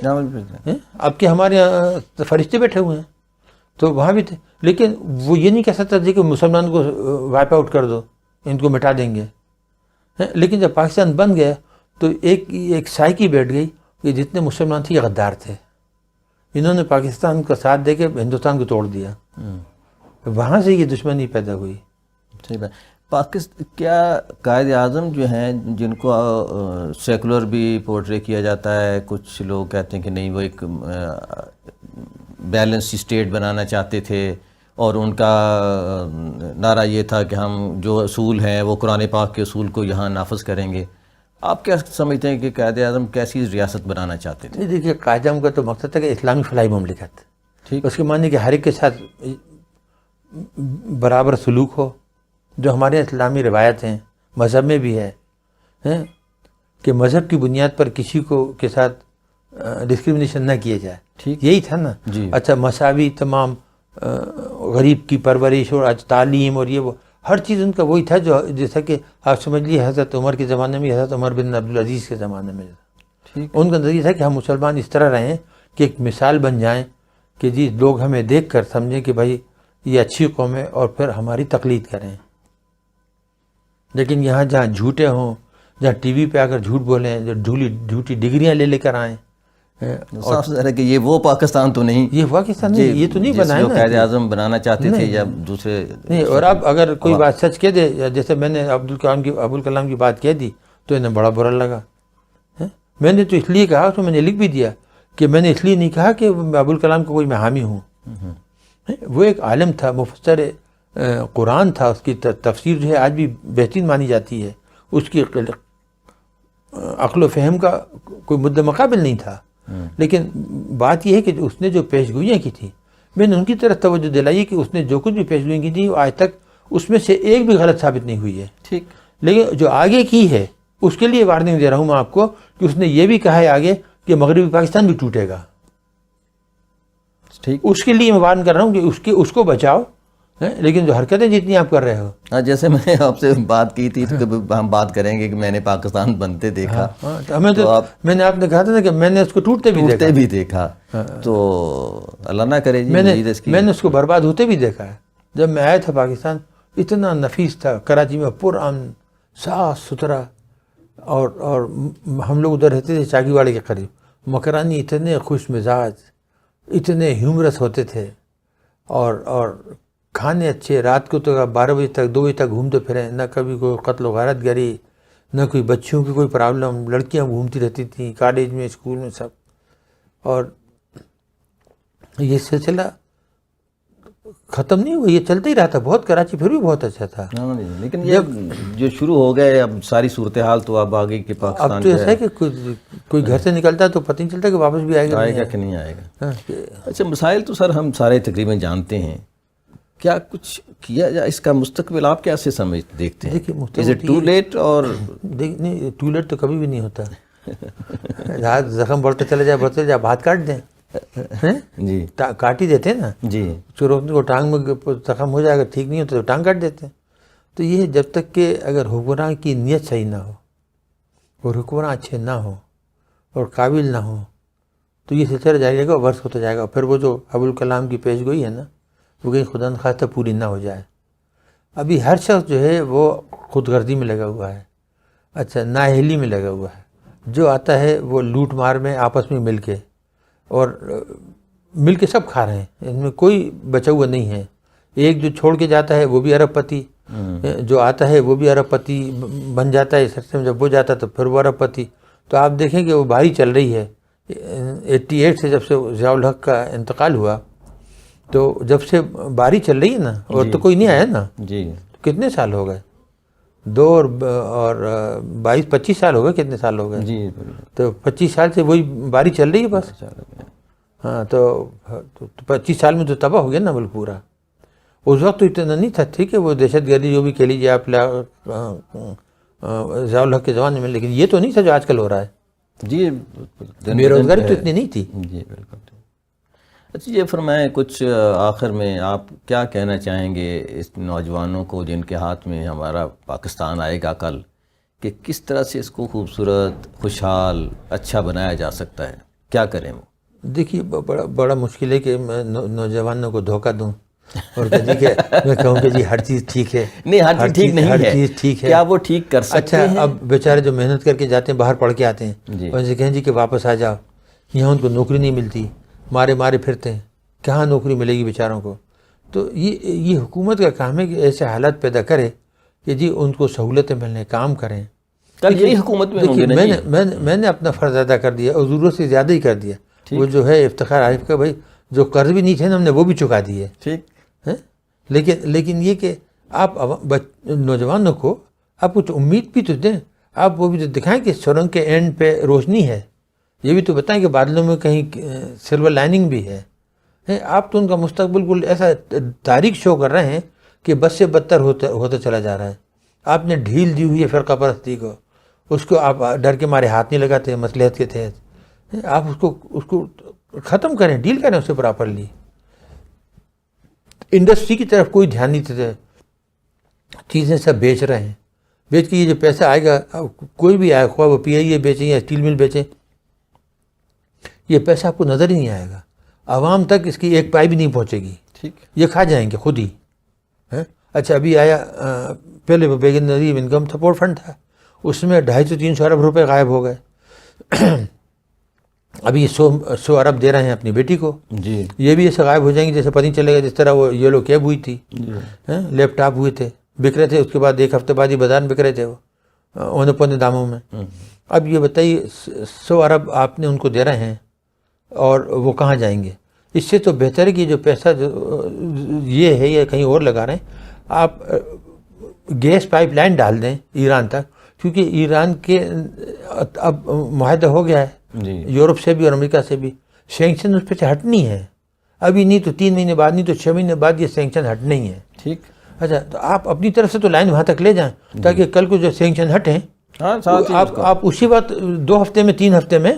اب کہ ہمارے یہاں فرشتے بیٹھے ہوئے ہیں، تو وہاں بھی تھے. لیکن وہ یہ نہیں کہہ سکتا تھا کہ مسلمان کو وائپ آؤٹ کر دو، ان کو مٹا دیں گے. لیکن جب پاکستان بن گیا تو ایک سائیکی بیٹھ گئی کہ جتنے مسلمان تھے یہ غدار تھے، انہوں نے پاکستان کا ساتھ دے کے ہندوستان کو توڑ دیا. وہاں سے یہ دشمنی پیدا ہوئی. ٹھیک ہے. کیا قائد اعظم جو ہیں جن کو سیکولر بھی پورٹری کیا جاتا ہے، کچھ لوگ کہتے ہیں کہ نہیں وہ ایک بیلنس اسٹیٹ بنانا چاہتے تھے، اور ان کا نعرہ یہ تھا کہ ہم جو اصول ہیں وہ قرآن پاک کے اصول کو یہاں نافذ کریں گے. آپ کیا سمجھتے ہیں کہ قائد اعظم کیسی ریاست بنانا چاہتے تھے؟ دیکھیے، قائد اعظم کا تو مقصد تھا کہ اسلامی فلاحی مملکت. ٹھیک. اس کے معنی کہ ہر ایک کے ساتھ برابر سلوک ہو، جو ہمارے اسلامی روایت ہیں، مذہب میں بھی ہے کہ مذہب کی بنیاد پر کسی کے ساتھ ڈسکریمنیشن نہ کیا جائے. ٹھیک. یہی تھا نا. جی. اچھا، مساوی تمام، غریب کی پرورش اور تعلیم اور یہ وہ ہر چیز ان کا وہی تھا جو جیسا کہ آپ سمجھ لیے حضرت عمر کے زمانے میں، حضرت عمر بن عبدالعزیز کے زمانے میں. ان کا نظریہ تھا کہ ہم مسلمان اس طرح رہیں کہ ایک مثال بن جائیں کہ جی لوگ ہمیں دیکھ کر سمجھیں کہ بھائی یہ اچھی قوم ہے اور پھر ہماری تقلید کریں. لیکن یہاں جہاں جھوٹے ہوں، جہاں ٹی وی پہ آ کر جھوٹ بولیں، جو جھوٹی ڈگریاں لے کر آئیں، صاف ظاہر ہے کہ یہ وہ پاکستان تو نہیں، یہ پاکستان نہیں، یہ تو نہیں بنا ہے جو نا، قائد اعظم بنانا چاہتے تھے یا دوسرے نہیں. اور اب اگر کوئی بات سچ کہہ دے، جیسے میں نے ابوالکلام کی بات کہہ دی تو انہیں بڑا برا لگا. میں نے تو اس لیے کہا، اس میں نے لکھ بھی دیا کہ میں نے اس لیے نہیں کہا کہ ابوالکلام کا کوئی میں حامی ہوں. وہ ایک عالم تھا، مفسر قرآن تھا، اس کی تفسیر جو ہے آج بھی بہترین مانی جاتی ہے. اس کی عقل و فہم کا کوئی مد مقابل نہیں تھا. لیکن بات یہ ہے کہ اس نے جو پیش گوئیاں کی تھی، میں نے ان کی طرف توجہ دلائی کہ اس نے جو کچھ بھی پیش گوئیاں کی تھی آج تک اس میں سے ایک بھی غلط ثابت نہیں ہوئی ہے. ٹھیک. لیکن جو آگے کی ہے اس کے لیے وارننگ دے رہا ہوں میں آپ کو کہ اس نے یہ بھی کہا ہے آگے کہ مغربی پاکستان بھی ٹوٹے گا. ٹھیک. اس کے لیے میں وارن کر رہا ہوں کہ اس کو بچاؤ. لیکن جو حرکتیں جتنی آپ کر رہے ہو، ہاں جیسے میں نے آپ سے بات کی تھی تو ہم بات کریں گے کہ میں نے پاکستان بنتے دیکھا، میں نے آپ نے کہا تھا نا کہ میں نے اس کو ٹوٹتے بھی دیکھا، تو اللہ نہ کرے جی میں نے اس کو برباد ہوتے بھی دیکھا ہے. جب میں آیا تھا پاکستان اتنا نفیس تھا، کراچی میں پرامن صاف ستھرا، اور ہم لوگ ادھر رہتے تھے چاگی واڑے کے قریب. مکرانی اتنے خوش مزاج، اتنے ہیومرس ہوتے تھے، اور کھانے اچھے. رات کو تو 12 بجے تک 2 بجے تک گھومتے پھریں، نہ کبھی کوئی قتل و غارت گری، نہ کوئی بچیوں کی کوئی پرابلم. لڑکیاں گھومتی رہتی تھیں کالج میں، اسکول میں، سب. اور یہ سلسلہ ختم نہیں ہوا، یہ چلتا ہی رہا تھا. بہت کراچی پھر بھی بہت اچھا تھا. لیکن یہ جو شروع ہو گئے اب ساری صورتحال تو اب آگے کے پاکستان اب تو ایسا ہے کہ کوئی گھر سے نکلتا ہے تو پتہ نہیں چلتا کہ واپس بھی آئے گا کہ نہیں آئے گا. اچھا، مسائل تو سر ہم سارے تقریباً جانتے ہیں، کیا کچھ کیا جائے اس کا مستقبل آپ کیسے دیکھتے ہیں؟ Is it too late? اور نہیں، ٹو لیٹ تو کبھی بھی نہیں ہوتا. رات زخم بڑھتے چلے جائے آپ ہاتھ کاٹ دیں. جی کاٹ ہی دیتے ہیں نا جی. چوروکنے کو ٹانگ میں زخم ہو جائے گا، ٹھیک نہیں ہوتا تو ٹانگ کاٹ دیتے ہیں. تو یہ جب تک کہ اگر حکمراں کی نیت صحیح نہ ہو اور حکمراں اچھے نہ ہوں اور قابل نہ ہوں تو یہ سلسلہ جائے گا، ورث ہوتا جائے گا. پھر وہ جو ابوالکلام کی پیش گوئی ہے نا، وہ کہیں خدا نخواستہ پوری نہ ہو جائے. ابھی ہر شخص جو ہے وہ خود غرضی میں لگا ہوا ہے، اچھا نااہلی میں لگا ہوا ہے. جو آتا ہے وہ لوٹ مار میں آپس میں مل کے، اور مل کے سب کھا رہے ہیں، ان میں کوئی بچا ہوا نہیں ہے. ایک جو چھوڑ کے جاتا ہے وہ بھی ارب پتی، جو آتا ہے وہ بھی ارب پتی بن جاتا ہے. اس عرصے میں جب وہ جاتا ہے تو پھر وہ ارب پتی. تو آپ دیکھیں کہ وہ باری چل رہی ہے. 88 سے جب سے ضیاء الحق کا انتقال ہوا تو جب سے باری چل رہی ہے نا، اور تو کوئی نہیں آیا نا. جی. کتنے سال ہو گئے؟ 2 اور 22-25 سال ہو گئے. کتنے سال ہو گئے؟ جی. تو 25 سال سے وہی باری چل رہی ہے بس. ہاں، تو 25 سال میں تو تباہ ہو گیا نا ملک پورا. اس وقت تو اتنا نہیں تھا. ٹھیک ہے، وہ دہشت گردی جو بھی کہہ لیجیے آپ ضیاء الحق کے زمانے میں، لیکن یہ تو نہیں تھا جو آج کل ہو رہا ہے. جی. بے روزگاری تو اتنی نہیں تھی. جی بالکل. اچھا، یہ فرمائیں کچھ آخر میں آپ کیا کہنا چاہیں گے اس نوجوانوں کو جن کے ہاتھ میں ہمارا پاکستان آئے گا کل، کہ کس طرح سے اس کو خوبصورت، خوشحال، اچھا بنایا جا سکتا ہے؟ کیا کریں وہ؟ دیکھیے، بڑا مشکل ہے کہ میں نوجوانوں کو دھوکہ دوں اور میں کہوں کہ جی ہر چیز ٹھیک ہے. نہیں، ہر چیز ٹھیک نہیں ہے. ہر چیز ٹھیک ہے. کیا وہ ٹھیک کر سکتے ہیں؟ اچھا، اب بیچارے جو محنت کر کے جاتے ہیں، باہر پڑھ کے آتے ہیں، اور ان سے کہیں جی کہ واپس آ جاؤ، یہاں ان کو نوکری نہیں ملتی، مارے پھرتے ہیں، کہاں نوکری ملے گی بیچاروں کو. تو یہ حکومت کا کام ہے کہ ایسے حالات پیدا کرے کہ جی ان کو سہولتیں ملنے، کام کریں. کل یہی حکومت میں ہوں گے نا جی. میں نے اپنا فرض ادا کر دیا اور ضرورت سے زیادہ ہی کر دیا. وہ جو ہے افتخار عارف کا، بھائی جو قرض بھی نہیں تھے نا ہم نے وہ بھی چکا دیے. ٹھیک. لیکن یہ کہ آپ نوجوانوں کو آپ کچھ امید بھی تو دیں. آپ وہ بھی تو دکھائیں کہ سرنگ کے اینڈ پہ روشنی ہے. یہ بھی تو بتائیں کہ بادلوں میں کہیں سلور لائننگ بھی ہے. آپ تو ان کا مستقبل بالکل ایسا تاریخ شو کر رہے ہیں کہ بد سے بدتر ہوتا چلا جا رہا ہے. آپ نے ڈھیل دی ہوئی ہے فرقہ پرستی کو، اس کو آپ ڈر کے مارے ہاتھ نہیں لگاتے مصلحت کے تحت. آپ اس کو ختم کریں، ڈیل کریں اسے پراپرلی. انڈسٹری کی طرف کوئی دھیان نہیں دیتے. چیزیں سب بیچ رہے ہیں، بیچ کے یہ جو پیسہ آئے گا، کوئی بھی آئے، خواہ وہ پی آئی اے بیچیں یا اسٹیل مل بیچیں، یہ پیسہ آپ کو نظر ہی نہیں آئے گا. عوام تک اس کی ایک پائی بھی نہیں پہنچے گی. ٹھیک. یہ کھا جائیں گے خود ہی. اچھا، ابھی آیا پہلے وہ بیگن نظیر انکم سپورٹ فنڈ تھا، اس میں 250-300 ارب روپے غائب ہو گئے. ابھی 100 ارب دے رہے ہیں اپنی بیٹی کو، جی یہ بھی ایسے غائب ہو جائیں گے جیسے پتہ نہیں چلے گا، جس طرح وہ یلو کیب ہوئی تھی، لیپ ٹاپ ہوئے تھے، بک رہے تھے، اس کے بعد ایک ہفتے بعد ہی بازار میں بک رہے تھے وہ اونے پونے داموں میں۔ اب یہ بتائیے 100 ارب آپ نے ان کو دے رہے ہیں اور وہ کہاں جائیں گے؟ اس سے تو بہتر ہے کہ جو پیسہ یہ ہے یا کہیں اور لگا رہے ہیں، آپ گیس پائپ لائن ڈال دیں ایران تک، کیونکہ ایران کے اب معاہدہ ہو گیا ہے جی یورپ سے بھی اور امریکہ سے بھی، سینکشن اس پہ سے ہٹنی ہے، ابھی نہیں تو 3 مہینے بعد، نہیں تو 6 مہینے بعد یہ سینکشن ہٹنے ہی ہے۔ ٹھیک، اچھا، تو آپ اپنی طرف سے تو لائن وہاں تک لے جائیں تاکہ کل کو جو سینکشن ہٹیں ہاں ساتھ ہی آپ اسی وقت 2 ہفتے میں 3 ہفتے میں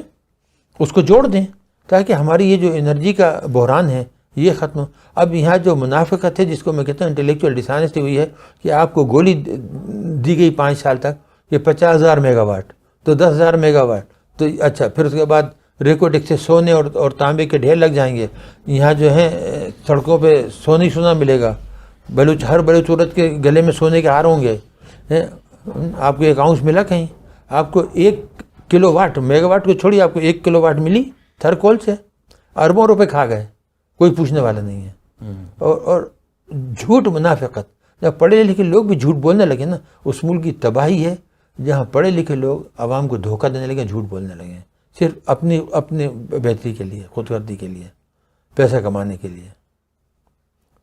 اس کو جوڑ دیں، تاکہ ہماری یہ جو انرجی کا بحران ہے یہ ختم ہو۔ اب یہاں جو منافقت ہے، جس کو میں کہتا ہوں انٹلیکچوئل ڈسانیسٹی ہوئی ہے، کہ آپ کو گولی دی گئی 5 سال تک کہ 50,000 میگا واٹ تو 10,000 میگا واٹ، تو اچھا پھر اس کے بعد ریکوٹک سے سونے اور تانبے کے ڈھیر لگ جائیں گے، یہاں جو ہیں سڑکوں پہ سونا ہی سونا ملے گا، ہر بلوچ عورت کے گلے میں سونے کے ہار ہوں گے۔ آپ کو 1 اونس ملا کہیں؟ آپ کو 1 کلو واٹ، میگا واٹ کو چھوڑی، آپ کو 1 کلو واٹ ملی تھرکول سے، اربوں روپے کھا گئے، کوئی پوچھنے والا نہیں ہے۔ اور جھوٹ، منافقت، جب پڑھے لکھے لوگ بھی جھوٹ بولنے لگے نا، اس ملک کی تباہی ہے جہاں پڑھے لکھے لوگ عوام کو دھوکہ دینے لگے، جھوٹ بولنے لگے ہیں، صرف اپنے بہتری کے لیے، خود غرضی کے لیے، پیسہ کمانے کے لیے۔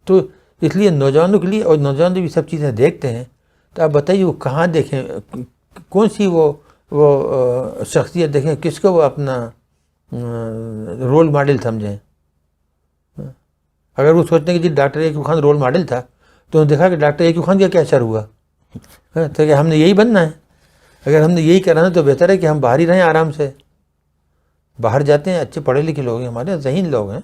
تو اس لیے نوجوانوں کے لیے، اور نوجوان بھی سب چیزیں دیکھتے ہیں، تو آپ بتائیے وہ کہاں دیکھیں، کون سی وہ شخصیت دیکھیں، کس کو وہ اپنا رول ماڈل سمجھیں؟ اگر وہ سوچتے ہیں کہ جی ڈاکٹر یعقوب خان رول ماڈل تھا، تو انہوں نے دیکھا کہ ڈاکٹر یعقوب خان کا کیا اثر ہوا، تو کہ ہم نے یہی بننا ہے۔ اگر ہم نے یہی کرنا ہے تو بہتر ہے کہ ہم باہر ہی رہیں آرام سے، باہر جاتے ہیں، اچھے پڑھے لکھے لوگ ہیں، ہمارے ذہین لوگ ہیں،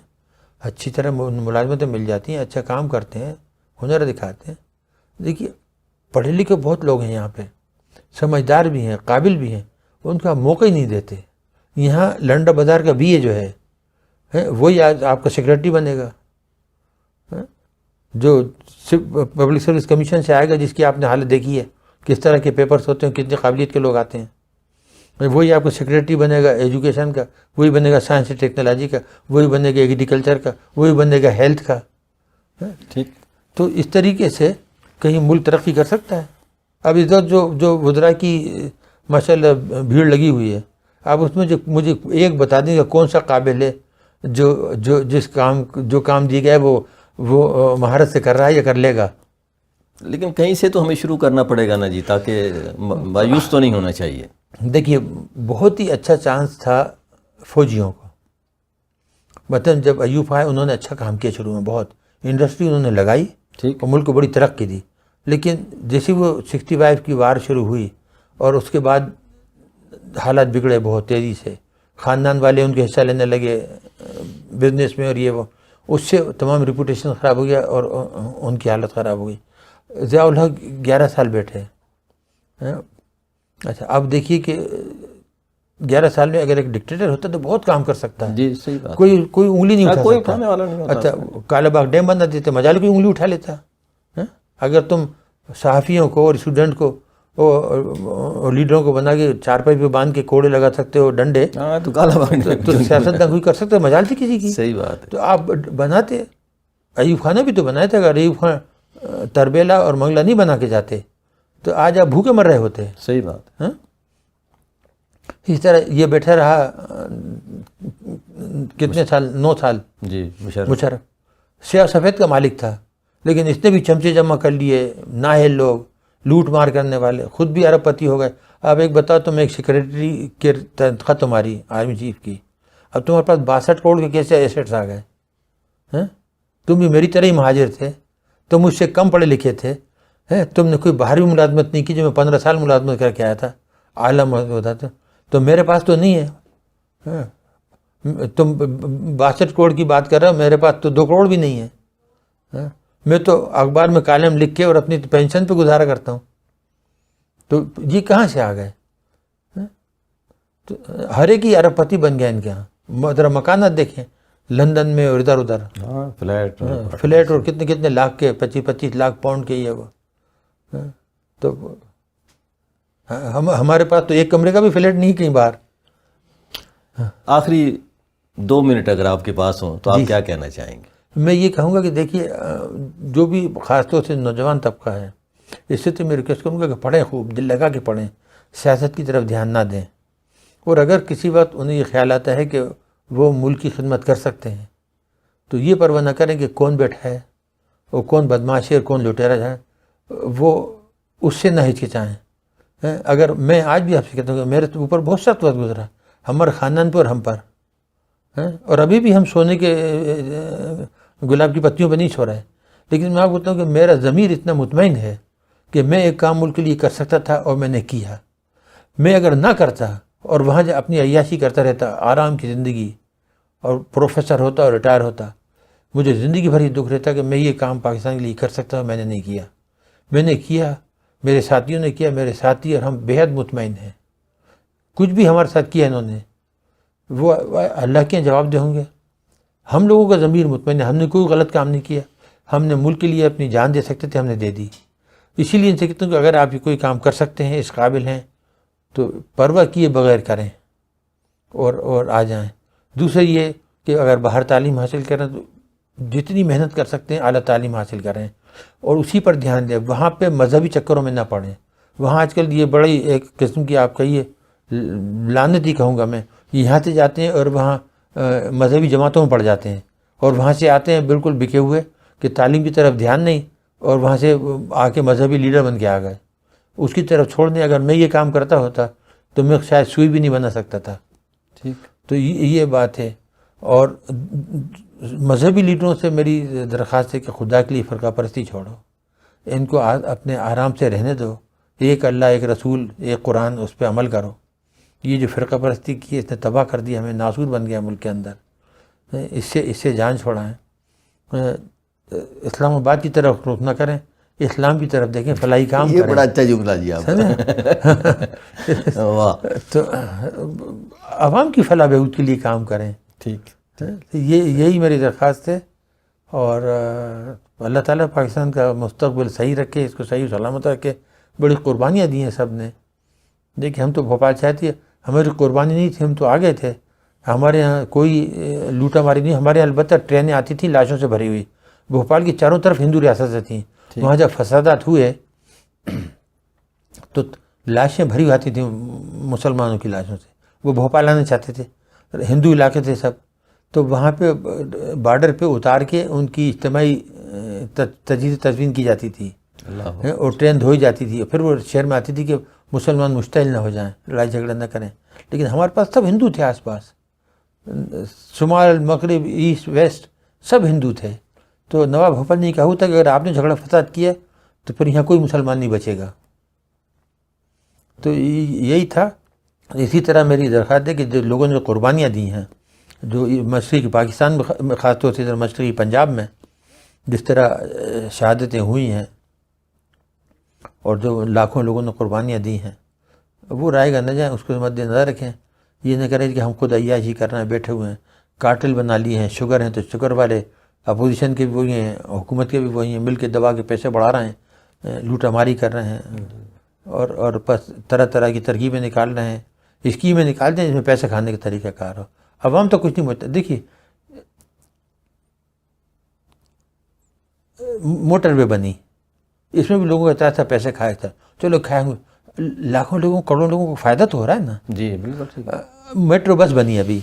اچھی طرح ملازمتیں مل جاتی ہیں، اچھا کام کرتے ہیں، ہنر دکھاتے ہیں۔ دیکھیے پڑھے لکھے بہت لوگ ہیں یہاں پہ، سمجھدار بھی ہیں، قابل بھی ہیں، ان کا موقع ہی نہیں دیتے۔ یہاں لنڈا بازار کا بی اے جو ہے وہی آپ کا سیکرٹری بنے گا، جو پبلک سروس کمیشن سے آئے گا، جس کی آپ نے حالت دیکھی ہے، کس طرح کے پیپرز ہوتے ہیں، کتنی قابلیت کے لوگ آتے ہیں، وہی آپ کو سیکرٹری بنے گا ایجوکیشن کا، وہی بنے گا سائنس اینڈ ٹیکنالوجی کا، وہی بنے گا ایگریکلچر کا، وہی بنے گا ہیلتھ کا۔ ٹھیک، تو اس طریقے سے کہیں ملک ترقی کر سکتا ہے۔ اب اس وقت جو وزراء کی ماشاءاللہ بھیڑ لگی ہوئی ہے، آپ اس میں مجھے ایک بتا دیں کہ کون سا قابل ہے جو کام دیا گیا ہے وہ مہارت سے کر رہا ہے یا کر لے گا۔ لیکن کہیں سے تو ہمیں شروع کرنا پڑے گا نا جی، تاکہ مایوس تو نہیں ہونا چاہیے۔ دیکھیے بہت ہی اچھا چانس تھا فوجیوں کو، مثلاً جب ایوب آئے انہوں نے اچھا کام کیا، شروع میں بہت انڈسٹری انہوں نے لگائی ٹھیک، اور ملک کو بڑی ترقی دی، لیکن جیسے وہ 65 کی وار شروع ہوئی اور اس کے بعد حالات بگڑے بہت تیزی سے، خاندان والے ان کے حصہ لینے لگے بزنس میں، اور یہ وہ، اس سے تمام ریپوٹیشن خراب ہو گیا اور ان کی حالت خراب ہو گئی۔ ضیاء الحق 11 سال بیٹھے۔ اچھا اب دیکھیے کہ 11 سال میں اگر ایک ڈکٹیٹر ہوتا تو بہت کام کر سکتا ہے، جی صحیح بات، کوئی انگلی نہیں اٹھا کوئی سکتا۔ اٹھانے والا نہیں ہوتا۔ اچھا کالا باغ ڈیم بنا دیتے، مجال کوئی انگلی اٹھا لیتا۔ اگر تم صحافیوں کو اور اسٹوڈنٹ کو اور لیڈروں کو بنا کے چارپائی پہ باندھ کے کوڑے لگا سکتے ہو، ڈنڈے، ہاں تو کالا باغ تو سیاست نہ کوئی کر سکتا، مجال تھی کسی کی؟ صحیح بات ہے۔ تو آپ بناتے، ایوب خان نے بھی تو بنایا تھا، اگر ایوب خان تربیلا اور منگلا نہیں بنا کے جاتے تو آج آپ بھوکے مر رہے ہوتے۔ صحیح بات، اس طرح یہ بیٹھا رہا کتنے سال، 9 سال جی مشرف سیاہ سفید کا مالک تھا، لیکن اس نے بھی چمچے جمع کر لیے، نااہل لوگ، لوٹ مار کرنے والے، خود بھی ارب پتی ہو گئے۔ اب ایک بتاؤ، تم ایک سیکرٹری کی تنخواہ تمہاری آرمی چیف کی، اب تمہارے پاس 62 کروڑ کے کیسے ایسٹس آ گئے؟ تم بھی میری طرح ہی مہاجر تھے، تم مجھ سے کم پڑھے لکھے تھے، تم نے کوئی باہری ملازمت نہیں کی، جو میں 15 سال ملازمت کر کے آیا تھا، اعلیٰ بتاتے، تو میرے پاس تو نہیں ہے۔ تم 62 کروڑ کی بات کر رہے ہو، میرے پاس تو 2 کروڑ بھی نہیں ہے، میں تو اخبار میں کالم لکھ کے اور اپنی پینشن پہ گزارا کرتا ہوں۔ تو یہ کہاں سے آ گئے؟ تو ہر ایک ہی ارب پتی بن گیا ان کے یہاں۔ ذرا مکانات دیکھیں لندن میں اور ادھر ادھر، فلیٹ اور کتنے کتنے لاکھ کے، 25 لاکھ پاؤنڈ کے، یہ وہ۔ تو ہمارے پاس تو ایک کمرے کا بھی فلیٹ نہیں کہیں باہر۔ آخری 2 منٹ اگر آپ کے پاس ہوں تو آپ کیا کہنا چاہیں گے؟ میں یہ کہوں گا کہ دیکھیے جو بھی خاص طور سے نوجوان طبقہ ہے اس سے تو میں ریکویسٹ کروں گا کہ پڑھیں، خوب دل لگا کے پڑھیں، سیاست کی طرف دھیان نہ دیں، اور اگر کسی وقت انہیں یہ خیال آتا ہے کہ وہ ملک کی خدمت کر سکتے ہیں تو یہ پرواہ نہ کریں کہ کون بیٹھا ہے اور کون بدماش ہے اور کون لٹیرا ہے، وہ اس سے نہ ہچکچائیں۔ اگر میں آج بھی آپ سے کہتا ہوں کہ میرے اوپر بہت سخت وقت گزرا ہمارے خاندان پر، ہم پر، اور ابھی بھی ہم سونے کے گلاب کی پتیوں پہ نہیں سو رہے، لیکن میں آپ کو بتاؤں کہ میرا ضمیر اتنا مطمئن ہے کہ میں ایک کام ملک کے لیے کر سکتا تھا اور میں نے کیا۔ میں اگر نہ کرتا اور وہاں جو اپنی عیاشی کرتا رہتا، آرام کی زندگی، اور پروفیسر ہوتا اور ریٹائر ہوتا، مجھے زندگی بھر یہ دکھ رہتا کہ میں یہ کام پاکستان کے لیے کر سکتا ہوں، میں نے نہیں کیا۔ میں نے کیا، میرے ساتھیوں نے کیا، میرے ساتھی اور ہم بےحد مطمئن ہیں۔ کچھ بھی ہمارے ساتھ کیا انہوں نے، وہ اللہ کے جواب دے ہوں گے۔ ہم لوگوں کا ضمیر مطمئن ہے، ہم نے کوئی غلط کام نہیں کیا، ہم نے ملک کے لیے اپنی جان دے سکتے تھے، ہم نے دے دی۔ اسی لیے ان سے کہتا ہوں کہ اگر آپ کوئی کام کر سکتے ہیں، اس قابل ہیں، تو پرواہ کیے بغیر کریں اور آ جائیں۔ دوسرا یہ کہ اگر باہر تعلیم حاصل کریں تو جتنی محنت کر سکتے ہیں اعلیٰ تعلیم حاصل کریں اور اسی پر دھیان دیں، وہاں پہ مذہبی چکروں میں نہ پڑیں۔ وہاں آج کل یہ بڑی ایک قسم کی آپ کہیے لعنت ہی کہوں گا میں، یہاں سے جاتے ہیں اور وہاں مذہبی جماعتوں میں پڑ جاتے ہیں اور وہاں سے آتے ہیں بالکل بکے ہوئے کہ تعلیم کی طرف دھیان نہیں، اور وہاں سے آ کے مذہبی لیڈر بن کے آ گئے۔ اس کی طرف چھوڑ دیں۔ اگر میں یہ کام کرتا ہوتا تو میں شاید سوئی بھی نہیں بنا سکتا تھا۔ ٹھیک، تو یہ بات ہے۔ اور مذہبی لیڈروں سے میری درخواست ہے کہ خدا کے لیے فرقہ پرستی چھوڑو، ان کو اپنے آرام سے رہنے دو، ایک اللہ، ایک رسول، ایک قرآن، اس پہ عمل کرو۔ یہ جو فرقہ پرستی کی اس نے تباہ کر دیا، ہمیں ناسور بن گیا ملک کے اندر۔ اس سے جان چھوڑائیں۔ اسلام آباد کی طرف رخ نہ کریں، اسلام کی طرف دیکھیں، فلاحی کام کریں۔ یہ بڑا اچھا جملہ جی آپ نے۔ واہ، تو عوام کی فلاح بہبود کے لیے کام کریں۔ ٹھیک، یہی میری درخواست ہے، اور اللہ تعالیٰ پاکستان کا مستقبل صحیح رکھے، اس کو صحیح سلامت رکھے۔ بڑی قربانیاں دی ہیں سب نے۔ دیکھیں ہم تو بھوپال سے تھے، ہماری قربانی نہیں تھی، ہم تو آگے تھے۔ ہمارے یہاں کوئی لوٹا ماری نہیں، ہمارے یہاں البتہ ٹرینیں آتی تھیں لاشوں سے بھری ہوئی۔ بھوپال کی چاروں طرف ہندو ریاستیں تھیں، وہاں جب فسادات ہوئے تو لاشیں بھری ہوئی آتی تھیں مسلمانوں کی لاشوں سے، وہ بھوپال آنا چاہتے تھے، ہندو علاقے تھے سب، تو وہاں پہ بارڈر پہ اتار کے ان کی اجتماعی تجہیز تزوین کی جاتی تھی اور ٹرین دھوئی جاتی تھی، پھر وہ شہر میں آتی تھی کہ مسلمان مشتعل نہ ہو جائیں، لڑائی جھگڑا نہ کریں۔ لیکن ہمارے پاس سب ہندو تھے، آس پاس شمال مغرب ایسٹ ویسٹ سب ہندو تھے۔ تو نواب بھوپال نے کہا تھا کہ اگر آپ نے جھگڑا فساد کیا تو پھر یہاں کوئی مسلمان نہیں بچے گا۔ تو یہی تھا۔ اسی طرح میری درخواست ہے کہ جو لوگوں نے قربانیاں دی ہیں، جو مشرقی پاکستان میں، خاص طور سے مشرقی پنجاب میں جس طرح شہادتیں ہوئی ہیں اور جو لاکھوں لوگوں نے قربانیاں دی ہیں، وہ رائے گا نہ جائیں، اس کو مد نظر رکھیں۔ یہ نہ کریں کہ ہم خود عیاشی کرنا ہے، بیٹھے ہوئے ہیں، کارٹل بنا لیے ہیں، شوگر ہیں تو شوگر والے، اپوزیشن کے بھی وہی ہیں، حکومت کے بھی وہی ہیں، مل کے دبا کے پیسے بڑھا رہے ہیں، لوٹا ماری کر رہے ہیں، اور بس طرح طرح کی ترکیبیں نکال رہے ہیں، اسکیمیں نکالتے ہیں جس میں پیسے کھانے کا طریقہ کار ہو۔ عوام تو کچھ نہیں بولتا۔ دیکھیے موٹر وے بنی، اس میں بھی لوگوں کا اتنا پیسے کھایا تھا، چلو کھائیں گے، لاکھوں لوگوں کروڑوں لوگوں کو فائدہ تو ہو رہا ہے نا۔ جی بالکل ٹھیک۔ میٹرو بس بنی ابھی،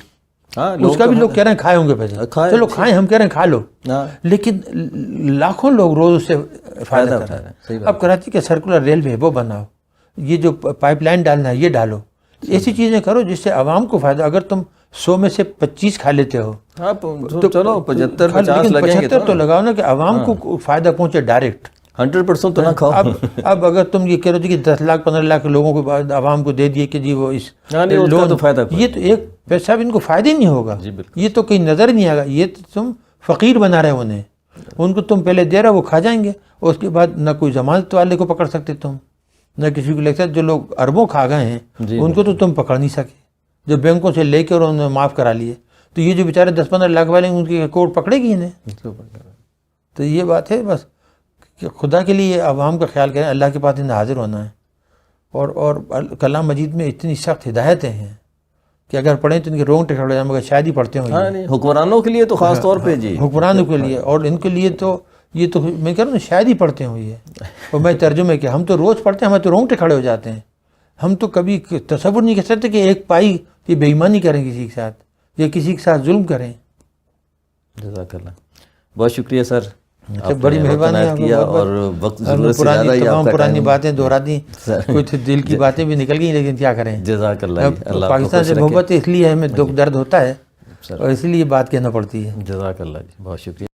ہاں، اس کا بھی لوگ کہہ رہے ہیں کھائے ہوں گے پیسے، چلو کھائیں، ہم کہہ رہے ہیں کھا لو، لیکن لاکھوں لوگ روز اس سے فائدہ کر رہے ہیں۔ اب کراچی کے سرکولر ریلوے وہ بناؤ، یہ جو پائپ لائن ڈالنا ہے یہ ڈالو، ایسی چیزیں کرو جس سے عوام کو فائدہ۔ اگر تم 100 میں سے 25 کھا لیتے ہو تو چلو 75 تو لگاؤ نا کہ عوام کو فائدہ پہنچے ڈائریکٹ۔ 100% تو نہ کھاؤ۔ اب اگر تم یہ کہہ رہے ہو کہ 10 لاکھ 15 لاکھ لوگوں کو عوام کو دے دیے کہ جی وہ اس لون، یہ تو ایک پیسہ بھی ان کو فائدہ ہی نہیں ہوگا، یہ تو کہیں نظر نہیں آئے گا، یہ تو تم فقیر بنا رہے انہیں، ان کو تم پہلے دے رہے وہ کھا جائیں گے، اور اس کے بعد نہ کوئی ضمانت والے کو پکڑ سکتے تم، نہ کسی کو لگتا ہے۔ جو لوگ اربوں کھا گئے ہیں ان کو تو تم پکڑ نہیں سکے، جو بینکوں سے لے کے اور انہوں نے معاف کرا لیے، تو یہ جو بیچارے 10-15 لاکھ والے ہیں ان کی کوڑ پکڑے گی انہیں۔ تو یہ بات ہے بس کہ خدا کے لیے عوام کا خیال کریں، اللہ کے پاس انہیں حاضر ہونا ہے۔ اور کلام مجید میں اتنی سخت ہدایتیں ہیں کہ اگر پڑھیں تو ان کے رونگٹے کھڑے ہو جائیں، مگر شاید ہی پڑھتے ہوں ہاں نہیں، حکمرانوں کے لیے تو خاص طور پہ جی، حکمرانوں کے لیے، اور ان کے لیے تو یہ تو میں کہہ رہا ہوں شاید ہی پڑھتے ہوں یہ. اور میں ترجمے کہ ہم تو روز پڑھتے ہیں، ہمیں تو رونگٹے کھڑے ہو جاتے ہیں. ہم تو کبھی تصور نہیں کر سکتے کہ ایک پائی یہ بے ایمانی کریں کسی کے ساتھ یا کسی کے ساتھ ظلم کریں. جزاک اللہ، بہت شکریہ سر، آپ بڑی نے مہربانی عنایت کیا، اور وقت ضرورت سے زیادہ ہی آپ تمام کا پرانی ٹائم. باتیں دہرا دیں، کچھ دل کی باتیں بھی نکل گئی، لیکن کیا کریں. جزاک اللہ جی، اللہ آپ کو پاکستان خوش سے رکھے. محبت اس لیے ہمیں دکھ درد ہوتا ہے سر اور اسی لیے بات کہنا پڑتی ہے. جزاک اللہ جی، بہت شکریہ.